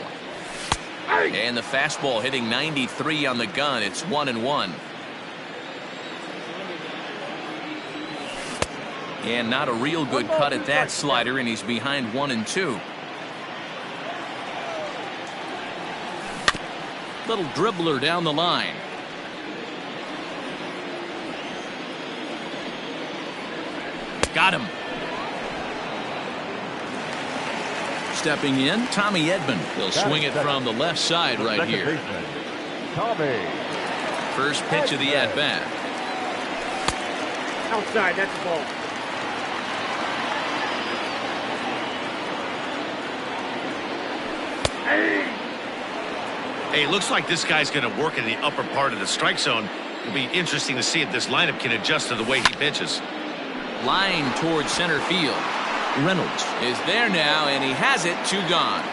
And the fastball hitting 93 on the gun. It's 1-1. And not a real good cut at that slider, and he's behind 1-2. Little dribbler down the line. Got him. Stepping in, Tommy Edman. He'll swing it from the left side right here. Tommy. First pitch of the at-bat. Outside, that's the ball. Hey, it looks like this guy's going to work in the upper part of the strike zone. It'll be interesting to see if this lineup can adjust to the way he pitches. Line towards center field. Reynolds is there now, and he has it. 2 gone.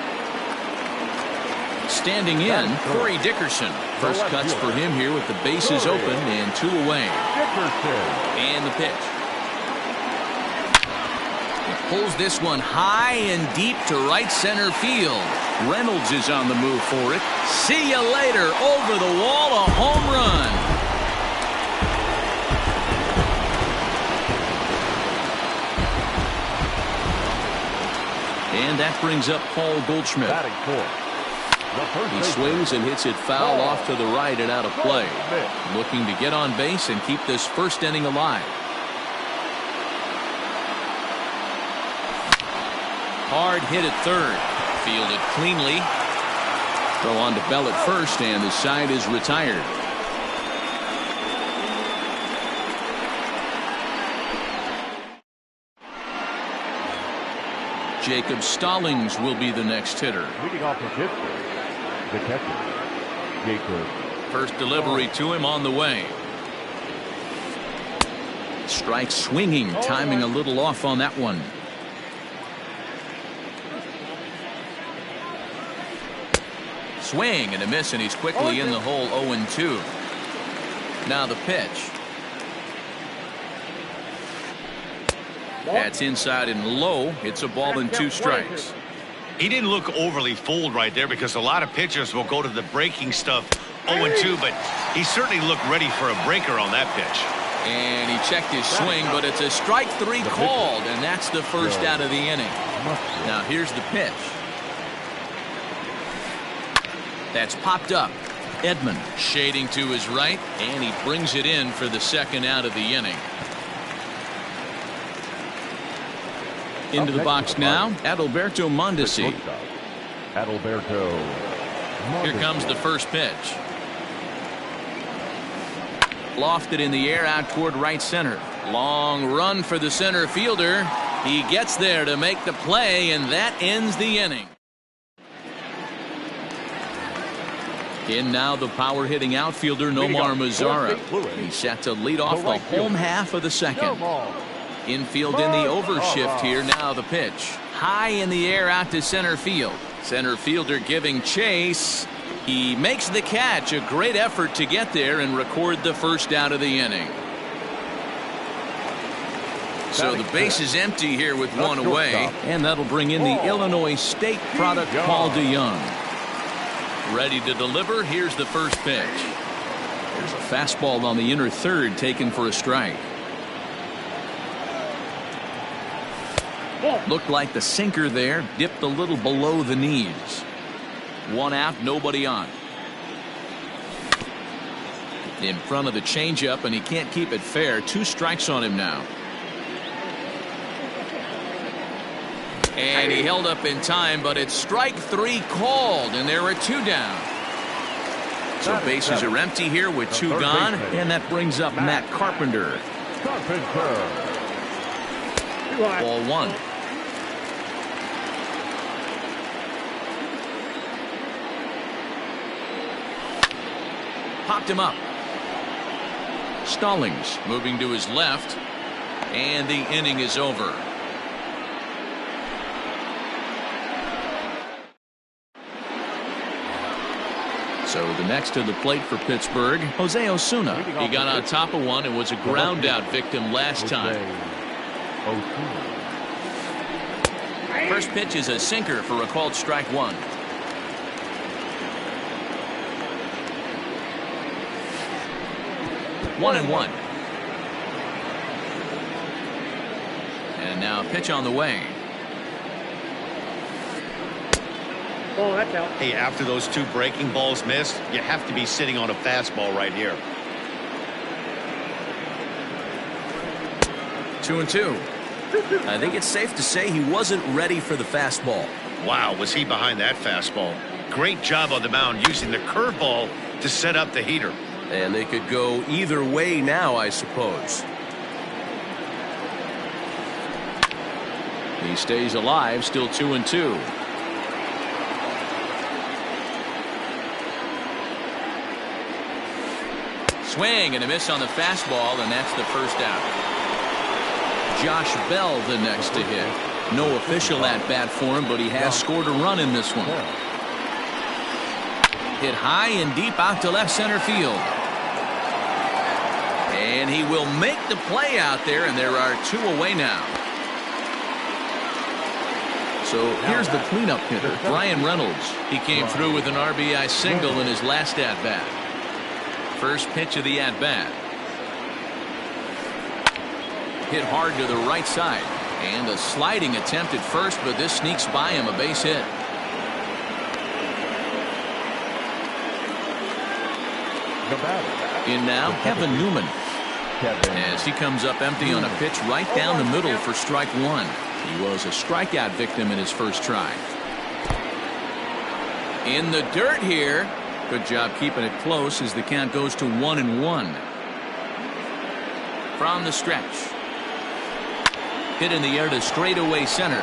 Standing in, Corey Dickerson. First cuts for him here with the bases open and 2 away. And the pitch. He pulls this one high and deep to right center field. Reynolds is on the move for it. See you later. Over the wall, a home run. And that brings up Paul Goldschmidt. He swings and hits it foul off to the right and out of play. Looking to get on base and keep this first inning alive. Hard hit at third. Fielded cleanly. Throw on to Bell at first, and the side is retired. Jacob Stallings will be the next hitter. Leading off the pitcher, the catcher, Jacob. First delivery to him on the way. Strike swinging, timing a little off on that one. Swing and a miss, and he's quickly in the hole. 0-2. Now the pitch. That's inside and low. It's a ball and 2 strikes. He didn't look overly fooled right there because a lot of pitchers will go to the breaking stuff 0-2, but he certainly looked ready for a breaker on that pitch. And he checked his swing, but it's a strike 3 called, and that's the first out of the inning. Now here's the pitch. That's popped up. Edman shading to his right, and he brings it in for the second out of the inning. Into the box now, Adalberto Mondesi. Here comes the first pitch. Lofted in the air out toward right center. Long run for the center fielder. He gets there to make the play, and that ends the inning. In now the power-hitting outfielder Nomar Mazara. He's set to lead off the home half of the second. Infield in the overshift here. Now the pitch. High in the air out to center field. Center fielder giving chase. He makes the catch. A great effort to get there and record the first out of the inning. So the base is empty here with 1 away. And that'll bring in the Illinois State product, Paul DeYoung. Ready to deliver. Here's the first pitch. There's a fastball on the inner third taken for a strike. Looked like the sinker there dipped a little below the knees. 1 out, nobody on. In front of the changeup, and he can't keep it fair. 2 strikes on him now. And he held up in time, but it's strike 3 called, and there are 2 down. So bases are empty here with 2 gone, and that brings up Matt Carpenter. Ball 1. Popped him up. Stallings moving to his left. And the inning is over. So the next to the plate for Pittsburgh, Jose Osuna. He got on top of one and was a ground out victim last time. First pitch is a sinker for a called strike one. One and one. And now pitch on the way. Oh, that's out. Hey, after those two breaking balls missed, you have to be sitting on a fastball right here. 2-2. I think it's safe to say he wasn't ready for the fastball. Wow, was he behind that fastball? Great job on the mound using the curveball to set up the heater. And they could go either way now, I suppose. He stays alive, still 2-2. Swing and a miss on the fastball, and that's the first out. Josh Bell the next to hit. No official at bat for him, but he has scored a run in this one. Hit high and deep out to left center field. And he will make the play out there, and there are two away now. So here's the cleanup hitter, Brian Reynolds. He came through with an RBI single in his last at-bat. First pitch of the at-bat. Hit hard to the right side. And a sliding attempt at first, but this sneaks by him, a base hit. In now, Kevin Newman. As he comes up empty on a pitch right down the middle for strike one. He was a strikeout victim in his first try. In the dirt here. Good job keeping it close as the count goes to 1-1. From the stretch. Hit in the air to straightaway center.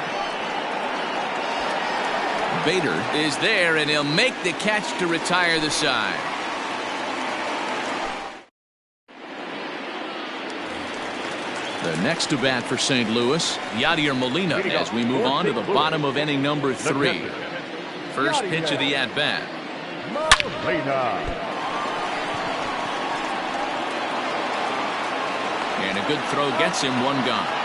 Bader is there, and he'll make the catch to retire the side. The next to bat for St. Louis, Yadier Molina, as we move on to the bottom of inning number 3. First pitch of the at-bat. And a good throw gets him one gone.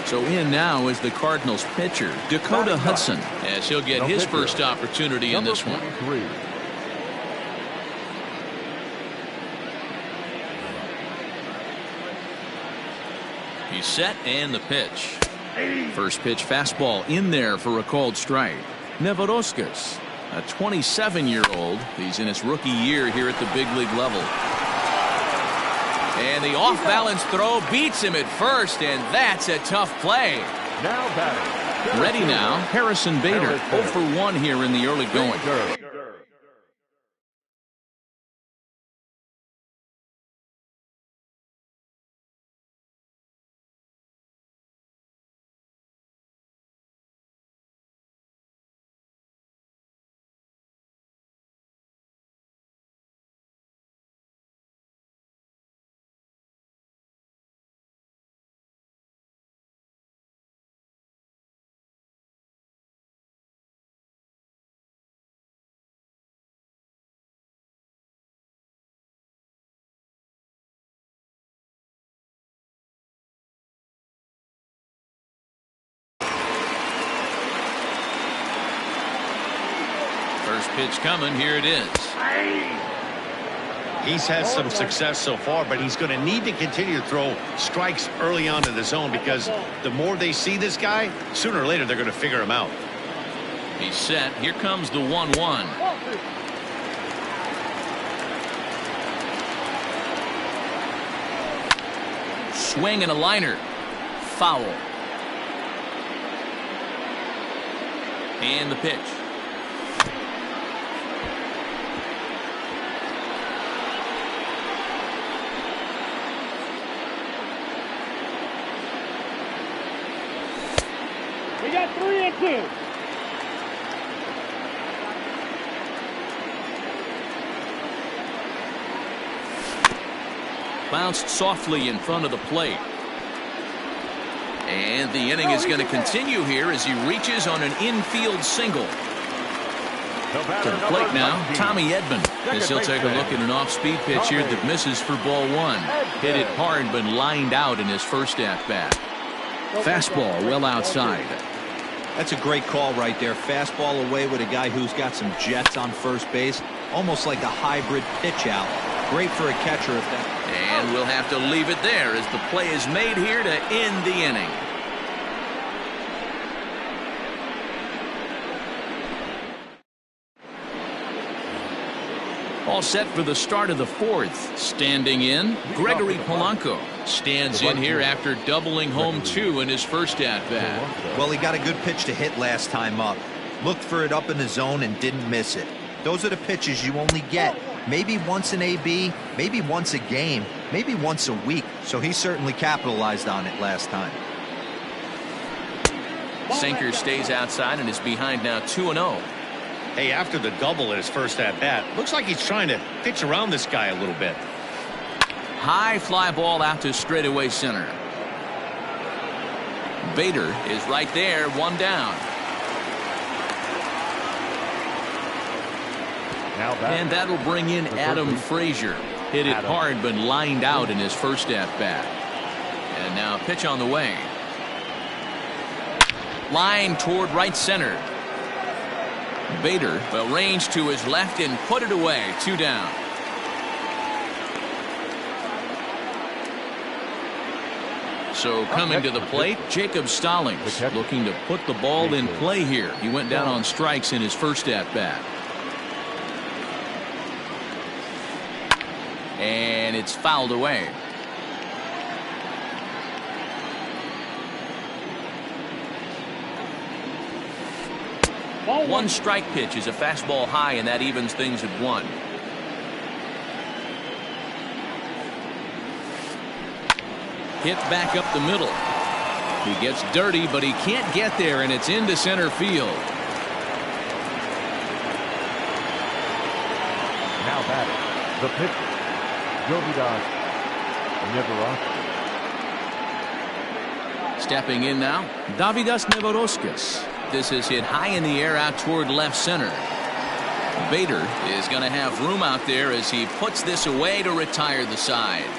So in now is the Cardinals pitcher, Dakota Hudson, as he'll get his first opportunity in this one. He's set and the pitch. First pitch fastball in there for a called strike. Nevaroskas, a 27-year-old. He's in his rookie year here at the big league level. And the off-balance throw beats him at first, and that's a tough play. Now batting. Ready now, Harrison Bader, 0 for 1 here in the early going. First pitch coming. Here it is. He's had some success so far, but he's going to need to continue to throw strikes early on in the zone because the more they see this guy, sooner or later they're going to figure him out. He's set. Here comes the 1-1. swing and a liner. Foul. And the pitch. We got 3-2. Bounced softly in front of the plate. And the inning is going to continue here as he reaches on an infield single. To the plate now, Tommy Edman, as he'll take a look at an off-speed pitch here that misses for ball one. Hit it hard but lined out in his first at-bat. Fastball well outside. That's a great call right there. Fastball away with a guy who's got some jets on first base. Almost like a hybrid pitch out. Great for a catcher if that. And we'll have to leave it there as the play is made here to end the inning. All set for the start of the fourth. Standing in, Gregory Polanco stands in here after doubling home 2 in his first at-bat. Well, he got a good pitch to hit last time up. Looked for it up in the zone and didn't miss it. Those are the pitches you only get maybe once in AB, maybe once a game, maybe once a week. So he certainly capitalized on it last time. Sinker stays outside and is behind now 2-0. Hey, after the double in his first at-bat, looks like he's trying to pitch around this guy a little bit. High fly ball out to straightaway center. Bader is right there, one down. And that'll bring in Adam Frazier. Hit it hard but lined out in his first at-bat. And now pitch on the way. Line toward right center. Bader will range to his left and put it away. 2 down. So coming to the plate, Jacob Stallings looking to put the ball in play here. He went down on strikes in his first at-bat. And it's fouled away. One strike pitch is a fastball high, and that evens things at 1. Hit back up the middle. He gets dirty, but he can't get there, and it's into center field. Now batting, the pitcher, Nevaroskas. Stepping in now, Davidas Nevaroskas. This is hit high in the air out toward left center. Bader is going to have room out there as he puts this away to retire the side.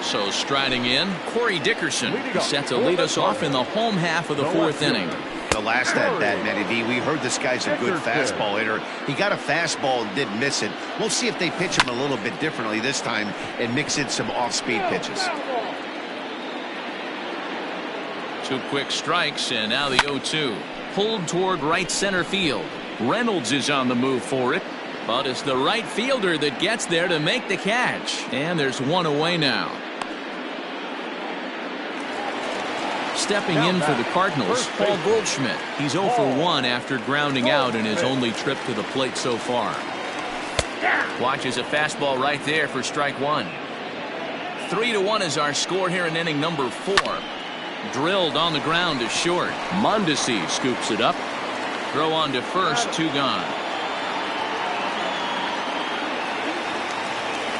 So striding in, Corey Dickerson set to lead us off in the home half of the fourth inning. The last at-bat, Matty V, we heard this guy's a good fastball hitter. He got a fastball and didn't miss it. We'll see if they pitch him a little bit differently this time and mix in some off-speed pitches. 2 quick strikes, and now the 0-2. Pulled toward right center field. Reynolds is on the move for it, but it's the right fielder that gets there to make the catch. And there's 1 away now. Stepping in for the Cardinals, Paul Goldschmidt. He's 0 for 1 after grounding out in his only trip to the plate so far. Watches a fastball right there for strike 1. 3-1 is our score here in inning number 4. Drilled on the ground to short. Mondesi scoops it up. Throw on to first, 2 gone.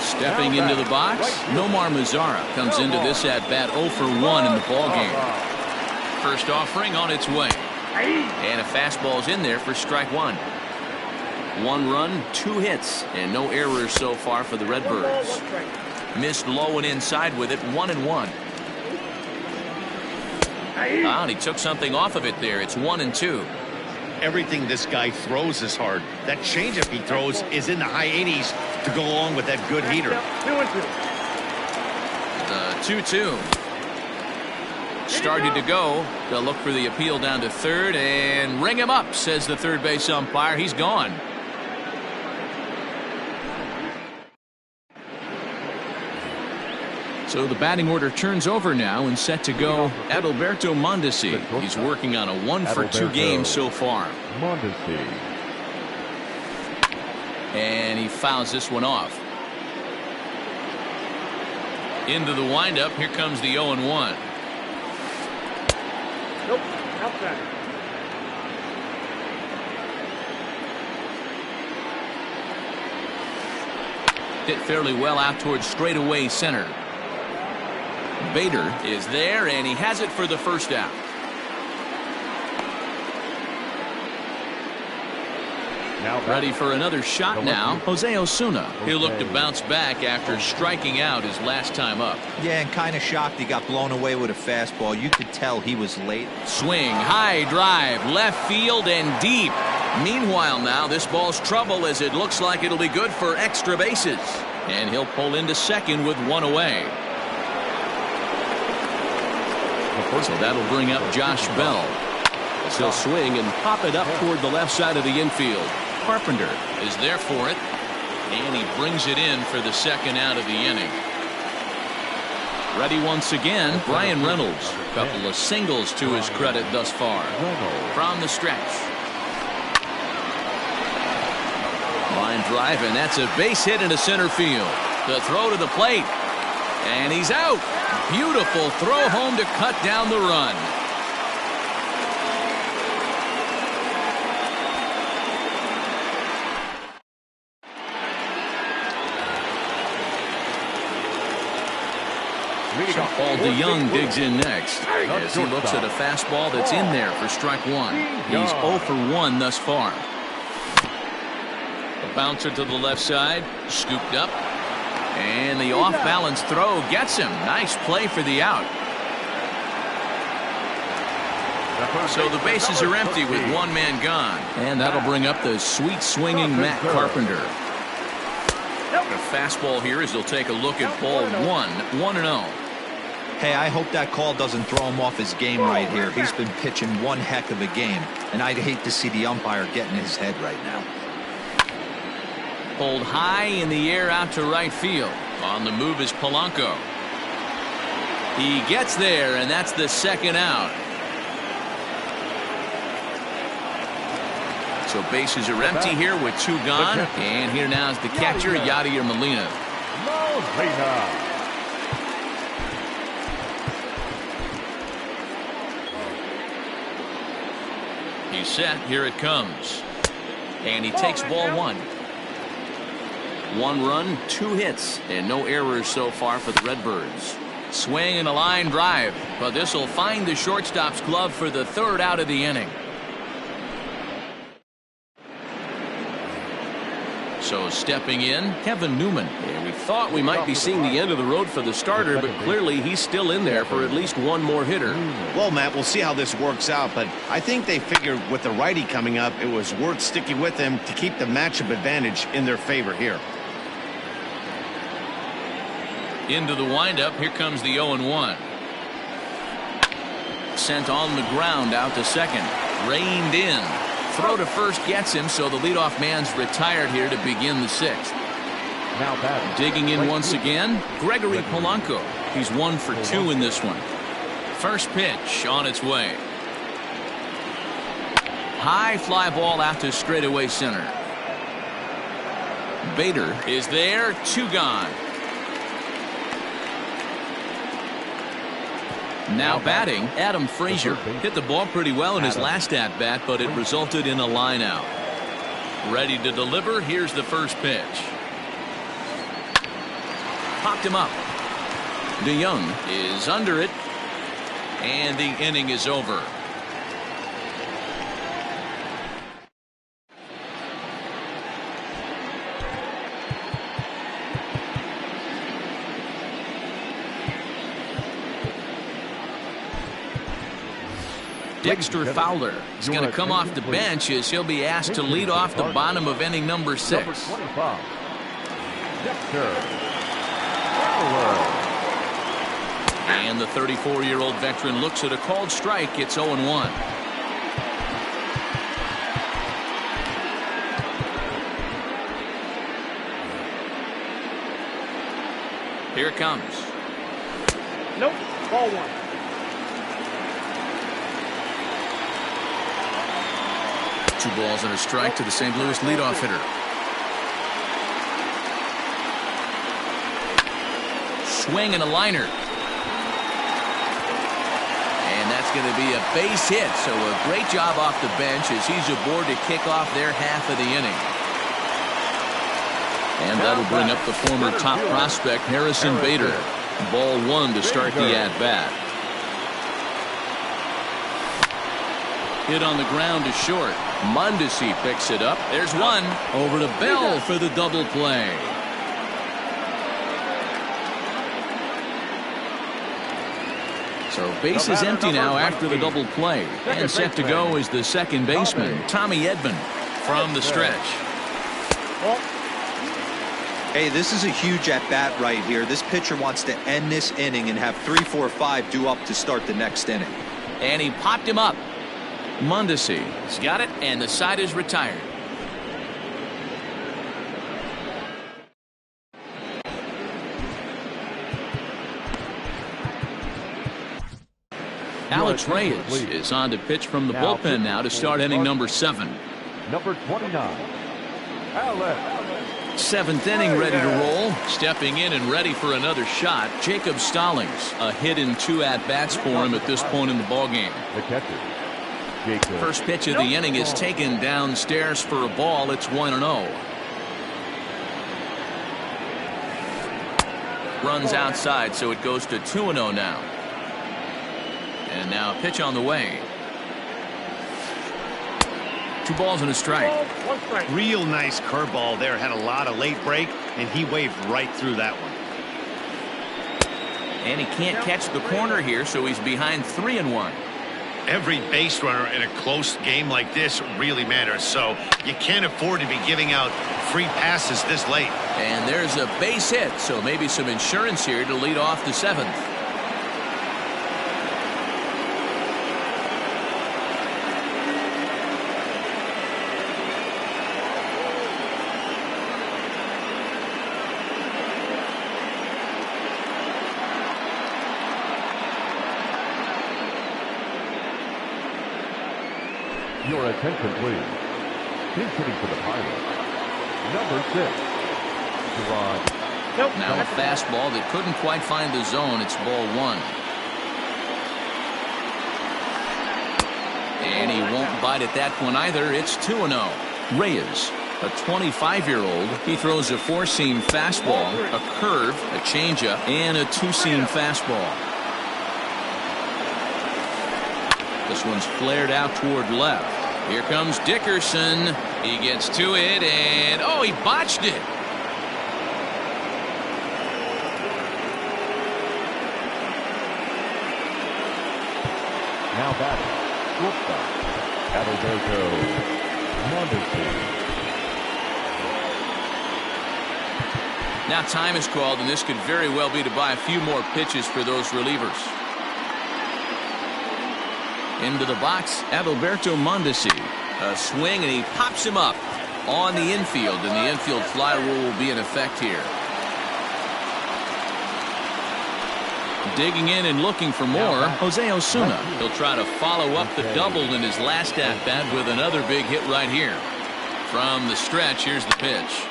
Stepping into the box, Nomar Mazara comes into this at-bat 0 for 1 in the ballgame. First offering on its way. And a fastball's in there for strike 1. 1 run, 2 hits, and no errors so far for the Redbirds. Missed low and inside with it, 1-1. And he took something off of it there. It's 1-2. Everything this guy throws is hard. That changeup he throws is in the high 80s to go along with that good heater. The 2-2. started to go. They'll look for the appeal down to third and ring him up, says the third base umpire. He's gone. So the batting order turns over now and set to go Adalberto Mondesi. He's working on a 1-for-2 game so far. Mondesi. And he fouls this one off. Into the windup. Here comes the 0-1. Nope. Outside. Hit fairly well out towards straightaway center. Bader is there, and he has it for the first out. Now ready for another shot now. Jose Osuna. He'll look to bounce back after striking out his last time up. Yeah, and kind of shocked he got blown away with a fastball. You could tell he was late. Swing, high drive, left field and deep. Meanwhile now, this ball's trouble as it looks like it'll be good for extra bases. And he'll pull into second with one away. So that'll bring up Josh Bell. He'll swing and pop it up toward the left side of the infield. Carpenter is there for it, and he brings it in for the second out of the inning. Ready once again, Brian Reynolds. A couple of singles to his credit thus far. From the stretch. Line drive, and that's a base hit into center field. The throw to the plate, and he's out. Beautiful throw home to cut down the run. Paul DeYoung digs in next as he looks at a fastball that's in there for strike one. He's 0 for 1 thus far. A bouncer to the left side, scooped up, and the off-balance throw gets him. Nice play for the out. So the bases are empty with one man gone, and that'll bring up the sweet swinging Matt Carpenter. A fastball here as they'll take a look at ball 1-0. Hey, I hope that call doesn't throw him off his game right here. He's been pitching one heck of a game, and I'd hate to see the umpire get in his head right now. Pulled high in the air out to right field. On the move is Polanco. He gets there, and that's the second out. So bases are empty here with two gone. And here now is the catcher, Yadier Molina. He's set. Here it comes. And he takes ball one. 1 run, 2 hits, and no errors so far for the Redbirds. Swing and a line drive, but this will find the shortstop's glove for the third out of the inning. So stepping in, Kevin Newman. And we thought we might be seeing the end of the road for the starter, but clearly he's still in there for at least one more hitter. Well, Matt, we'll see how this works out, but I think they figured with the righty coming up, it was worth sticking with him to keep the matchup advantage in their favor here. Into the windup, here comes the 0-1. Sent on the ground out to second. Reined in. Throw to first gets him, so the leadoff man's retired here to begin the 6th. Now batting. Digging in once again, Gregory Polanco. He's 1 for 2 in this one. First pitch on its way. High fly ball out to straightaway center. Bader is there, 2 gone. Now batting, Adam Frazier. Hit the ball pretty well in his last at-bat, but it resulted in a line out. Ready to deliver, here's the first pitch. Popped him up. DeYoung is under it, and the inning is over. Dexter Fowler is going to come off the bench as he'll be asked to lead off the bottom of inning number 6. Number 25, Dexter Fowler. And the 34-year-old veteran looks at a called strike. It's 0-1. Here it comes. Nope. Ball one. Two balls and a strike to the St. Louis leadoff hitter. Swing and a liner. And that's going to be a base hit. So a great job off the bench as he's aboard to kick off their half of the inning. And that'll bring up the former top prospect Harrison Bader. Ball one to start the at-bat. Hit on the ground to short. Mondesi picks it up. There's one. Over to Bell for the double play. So base is empty now after the double play. And set to go is the second baseman, Tommy Edman, from the stretch. Hey, this is a huge at-bat right here. This pitcher wants to end this inning and have 3, 4, 5 due up to start the next inning. And he popped him up. Mondesi has got it, and the side is retired. Alex Reyes is on to pitch from the bullpen now to start inning number 7. Number 29, Alex. 7th inning ready to roll. Stepping in and ready for another shot, Jacob Stallings. A hit in 2 at-bats for him at this point in the ballgame. The catcher, Jacob. First pitch of the inning is taken downstairs for a ball. It's 1-0. Runs outside, so it goes to 2-0 now. And now a pitch on the way. 2 balls and a strike. One strike. Real nice curveball there. Had a lot of late break, and he waved right through that one. And he can't catch the corner here, so he's behind 3-1. Every base runner in a close game like this really matters, so you can't afford to be giving out free passes this late. And there's a base hit, so maybe some insurance here to lead off the 7th. Your attention, please. He's hitting for the Pirates. Number 6, Gerard. Nope. Now a fastball that couldn't quite find the zone. It's ball 1. And he won't bite at that one either. It's 2-0. Reyes, a 25-year-old. He throws a 4-seam fastball, a curve, a changeup, and a 2-seam fastball. This one's flared out toward left. Here comes Dickerson. He gets to it, and oh, he botched it. Now batting, shortstop, Adalberto Mondesi. Now time is called, and this could very well be to buy a few more pitches for those relievers. Into the box, Adalberto Mondesi. A swing, and he pops him up on the infield, and the infield fly rule will be in effect here. Digging in and looking for more, Jose Osuna. He'll try to follow up the double in his last at-bat with another big hit right here. From the stretch, here's the pitch.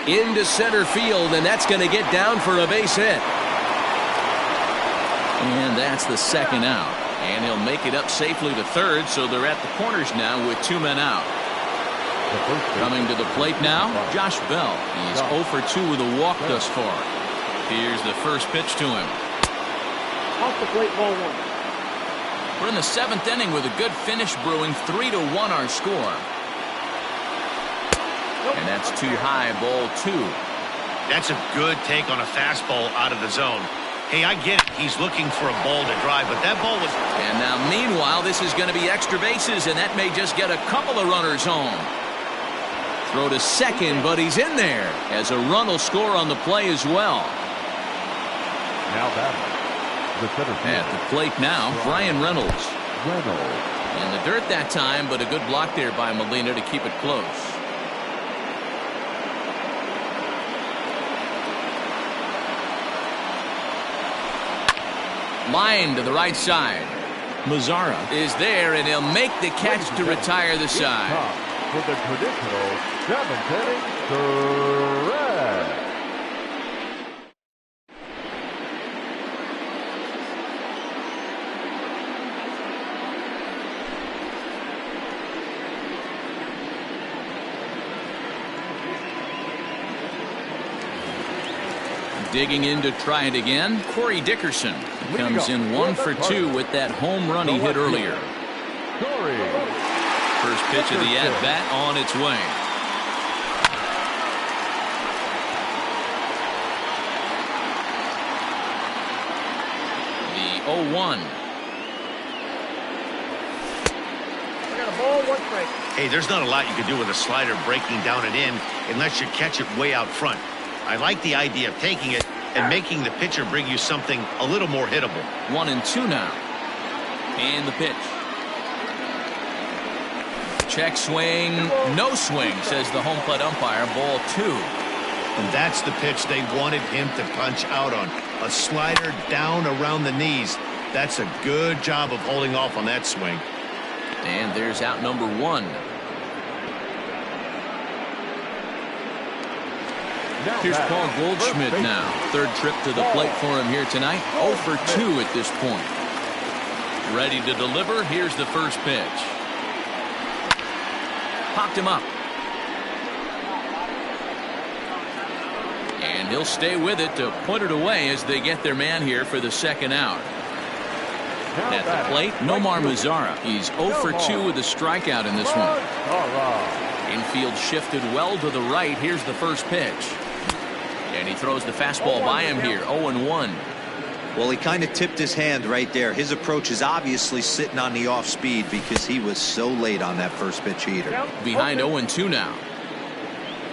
Into center field, and that's going to get down for a base hit. And that's the second out. And he'll make it up safely to third, so they're at the corners now with 2 men out. Coming to the plate now, Josh Bell. He's 0 for 2 with a walk thus far. Here's the first pitch to him. Off the plate, ball 1. We're in the 7th inning with a good finish brewing. 3-1 our score. And that's too high, ball 2. That's a good take on a fastball out of the zone. Hey, I get it. He's looking for a ball to drive, but that ball was... And now, meanwhile, this is going to be extra bases, and that may just get a couple of runners home. Throw to second, but he's in there as a run will score on the play as well. Now batting. The center field. At the plate now, Brian Reynolds. Reynolds. In the dirt that time, but a good block there by Molina to keep it close. Line to the right side. Mazzara is there, and he'll make the catch to retire the side. For the traditional 7th inning, correct. Digging in to try it again, Corey Dickerson comes in 1 for 2 with that home run he hit earlier. First pitch of the at-bat on its way. The 0-1. I got a ball, 1 strike. Hey, there's not a lot you can do with a slider breaking down and in unless you catch it way out front. I like the idea of taking it and making the pitcher bring you something a little more hittable. 1-2 now. And the pitch. Check swing. No swing, says the home plate umpire. Ball 2. And that's the pitch they wanted him to punch out on. A slider down around the knees. That's a good job of holding off on that swing. And there's out number 1. Here's Paul Goldschmidt now. Third trip to the plate for him here tonight. 0 for 2 at this point. Ready to deliver. Here's the first pitch. Popped him up. And he'll stay with it to put it away as they get their man here for the second out. At the plate, Nomar Mazzara. He's 0 for 2 with a strikeout in this one. Infield shifted well to the right. Here's the first pitch. And he throws the fastball by him here. 0-1. Well, he kind of tipped his hand right there. His approach is obviously sitting on the off speed because he was so late on that first pitch heater. Behind 0-2 now.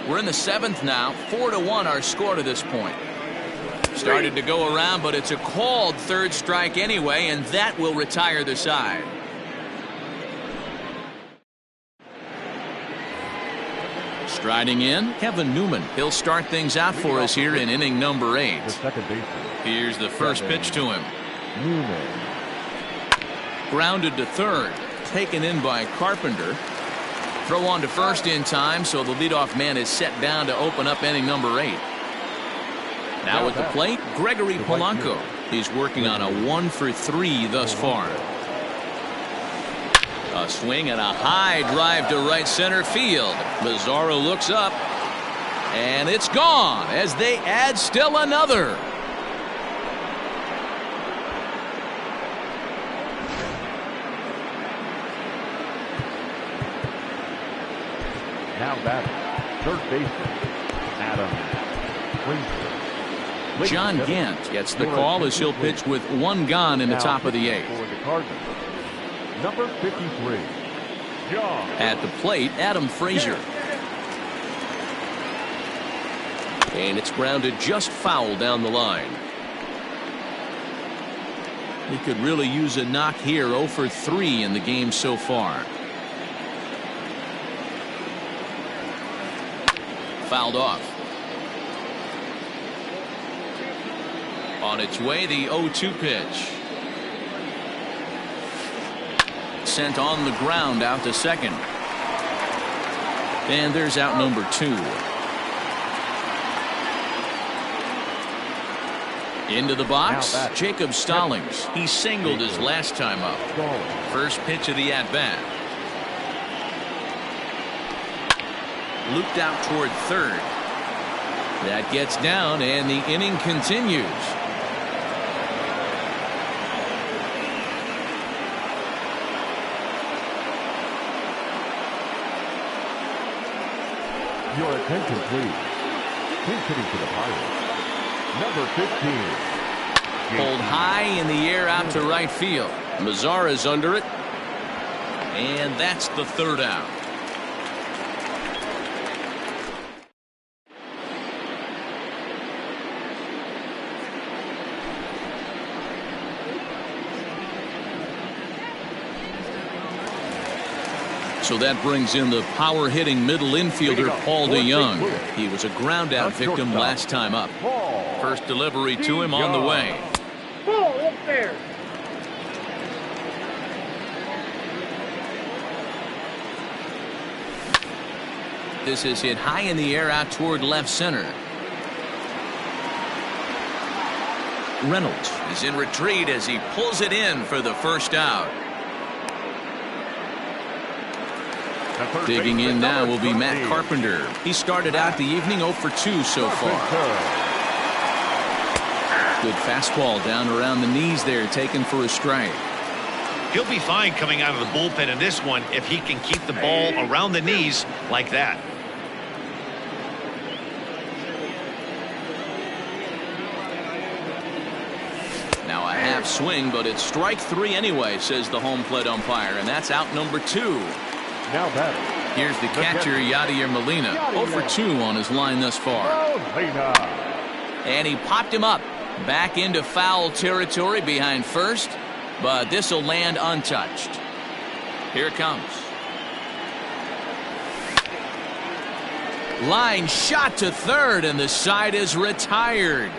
We're in the 7th now. 4-1 our score to this point. Started to go around, but it's a called third strike anyway, and that will retire the side. Striding in, Kevin Newman. He'll start things out for us here in inning number 8. Here's the first pitch to him. Newman. Grounded to third. Taken in by Carpenter. Throw on to first in time, so the leadoff man is set down to open up inning number 8. Now at the plate, Gregory Polanco. He's working on a 1 for 3 thus far. A swing and a high drive to right center field. Mazzara looks up, and it's gone as they add still another. Now batting. Third baseman. Adam Winter. John Gant gets the call as he'll pitch with 1 gone in the top of the 8th. For the Cardinals. Number 53, John. At the plate, Adam Frazier. And it's grounded just foul down the line. He could really use a knock here. 0 for 3 in the game so far. Fouled off. On its way, the 0-2 pitch. Sent on the ground out to second. And there's out number 2. Into the box, Jacob Stallings. He singled his last time up. First pitch of the at-bat. Looped out toward third. That gets down, and the inning continues. Your attention, please. He's hitting to the Pirates. Number 15. Pulled high in the air out to right field. Mazzara's under it. And that's the third out. So that brings in the power-hitting middle infielder Paul DeYoung. He was a ground-out victim last time up. First delivery to him on the way. Ball up there. This is hit high in the air out toward left center. Reynolds is in retreat as he pulls it in for the first out. Digging in now will be Matt Carpenter. He started out the evening 0 for 2 so far. Good fastball down around the knees there, taken for a strike. He'll be fine coming out of the bullpen in this one if he can keep the ball around the knees like that. Now a half swing, but it's strike 3 anyway, says the home plate umpire, and that's out number 2. Now batting. Here's the catcher, Yadier Molina. 0 for 2 on his line thus far. And he popped him up. Back into foul territory behind first, but this will land untouched. Here it comes. Line shot to third, and the side is retired.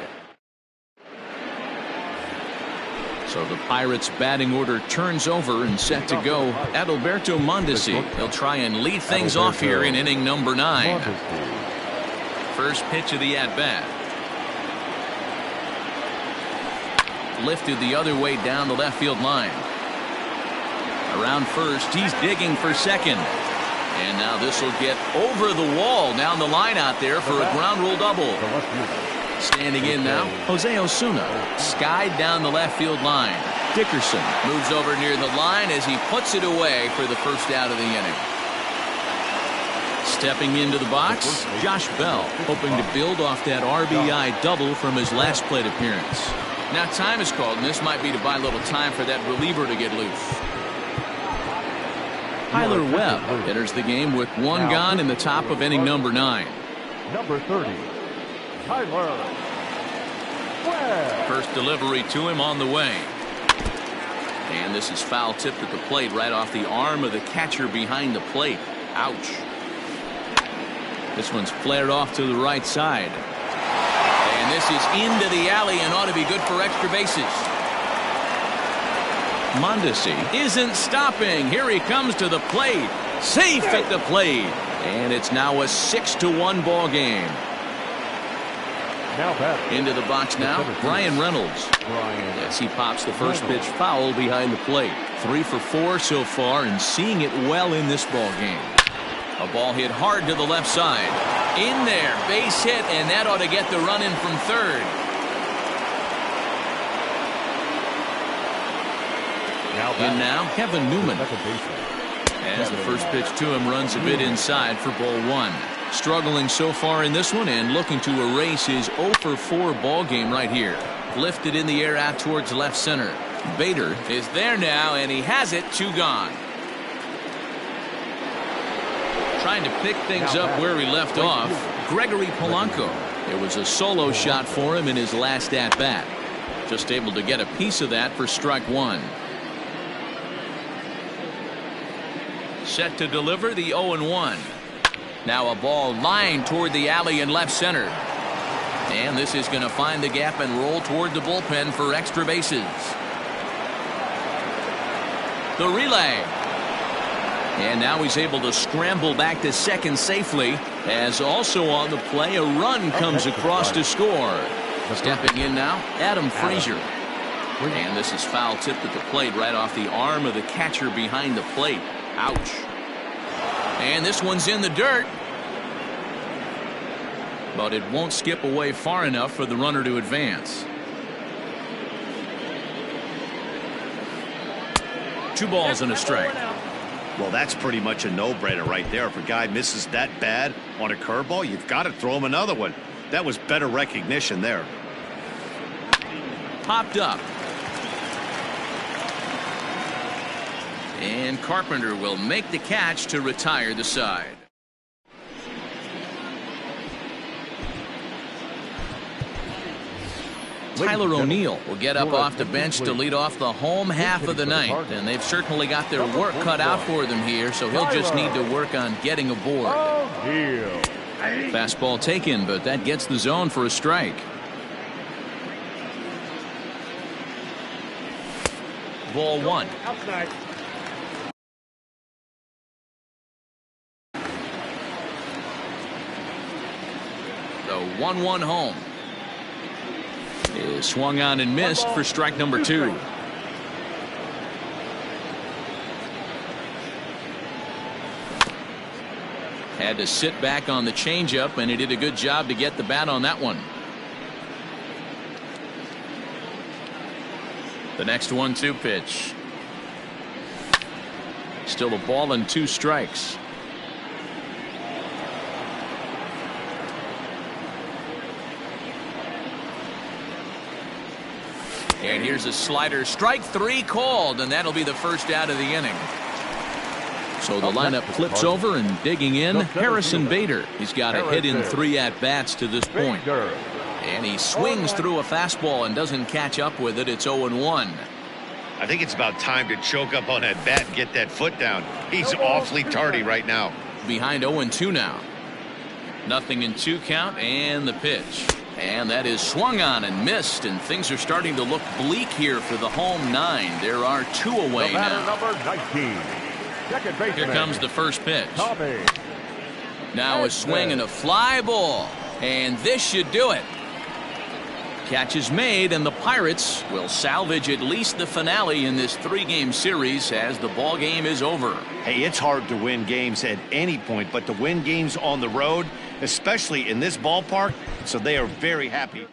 So the Pirates' batting order turns over and set to go. Adalberto Mondesi. He'll try and lead things off here in inning number 9. First pitch of the at-bat. Lifted the other way down the left field line. Around first, he's digging for second. And now this will get over the wall down the line out there for a ground rule double. Standing in now, Jose Osuna. Skied down the left field line. Dickerson moves over near the line as he puts it away for the first out of the inning. Stepping into the box, Josh Bell, hoping to build off that RBI double from his last plate appearance. Now time is called, and this might be to buy a little time for that reliever to get loose. Tyler Webb enters the game with 1 gone in the top of inning number 9. Number 30, Tyler Webb. First delivery to him on the way. And this is foul tipped at the plate right off the arm of the catcher behind the plate. Ouch. This one's flared off to the right side. And this is into the alley and ought to be good for extra bases. Mondesi isn't stopping. Here he comes to the plate. Safe at the plate. And it's now a 6-1 ball game. Into the box now, Brian Reynolds. Yes, he pops the first pitch foul behind the plate. 3 for 4 so far and seeing it well in this ball game. A ball hit hard to the left side. In there, base hit, and that ought to get the run in from third. In now, Kevin Newman. As the first pitch to him runs a bit inside for ball 1. Struggling so far in this one and looking to erase his 0 for 4 ball game right here. Lifted in the air out towards left center. Bader is there now, and he has it. 2 gone. Trying to pick things up where he left off, Gregory Polanco. It was a solo shot for him in his last at-bat. Just able to get a piece of that for strike 1. Set to deliver the 0-1. Now a ball lined toward the alley in left center. And this is going to find the gap and roll toward the bullpen for extra bases. The relay. And now he's able to scramble back to second safely, as also on the play a run comes across to score. Stepping in now, Adam Frazier. And this is foul tipped at the plate right off the arm of the catcher behind the plate. Ouch. And this one's in the dirt. But it won't skip away far enough for the runner to advance. 2 balls and a strike. Well, that's pretty much a no-brainer right there. If a guy misses that bad on a curveball, you've got to throw him another one. That was better recognition there. Popped up. And Carpenter will make the catch to retire the side. Tyler O'Neill will get up off the bench to lead off the home half of the ninth, and they've certainly got their work cut out for them here, so he'll just need to work on getting aboard. Fastball taken, but that gets the zone for a strike. Ball one. Outside. The 1-1 home is swung on and missed for strike number 2. Had to sit back on the changeup, and he did a good job to get the bat on that one. The next 1-2 pitch. Still a ball and 2 strikes. And here's a slider. Strike 3 called, and that'll be the first out of the inning. So the lineup flips over, and digging in, Harrison Bader. He's got a hit in 3 at-bats to this point. And he swings through a fastball and doesn't catch up with it. It's 0-1. I think it's about time to choke up on that bat and get that foot down. He's awfully tardy right now. Behind 0-2 now. 0-2 count, and the pitch. And that is swung on and missed, and things are starting to look bleak here for the home 9. There are 2 away now. Number 19. Second baseman. Here comes the first pitch. Now a swing and a fly ball, and this should do it. Catch is made, and the Pirates will salvage at least the finale in this 3-game series as the ball game is over. Hey, it's hard to win games at any point, but to win games on the road, especially in this ballpark, so they are very happy.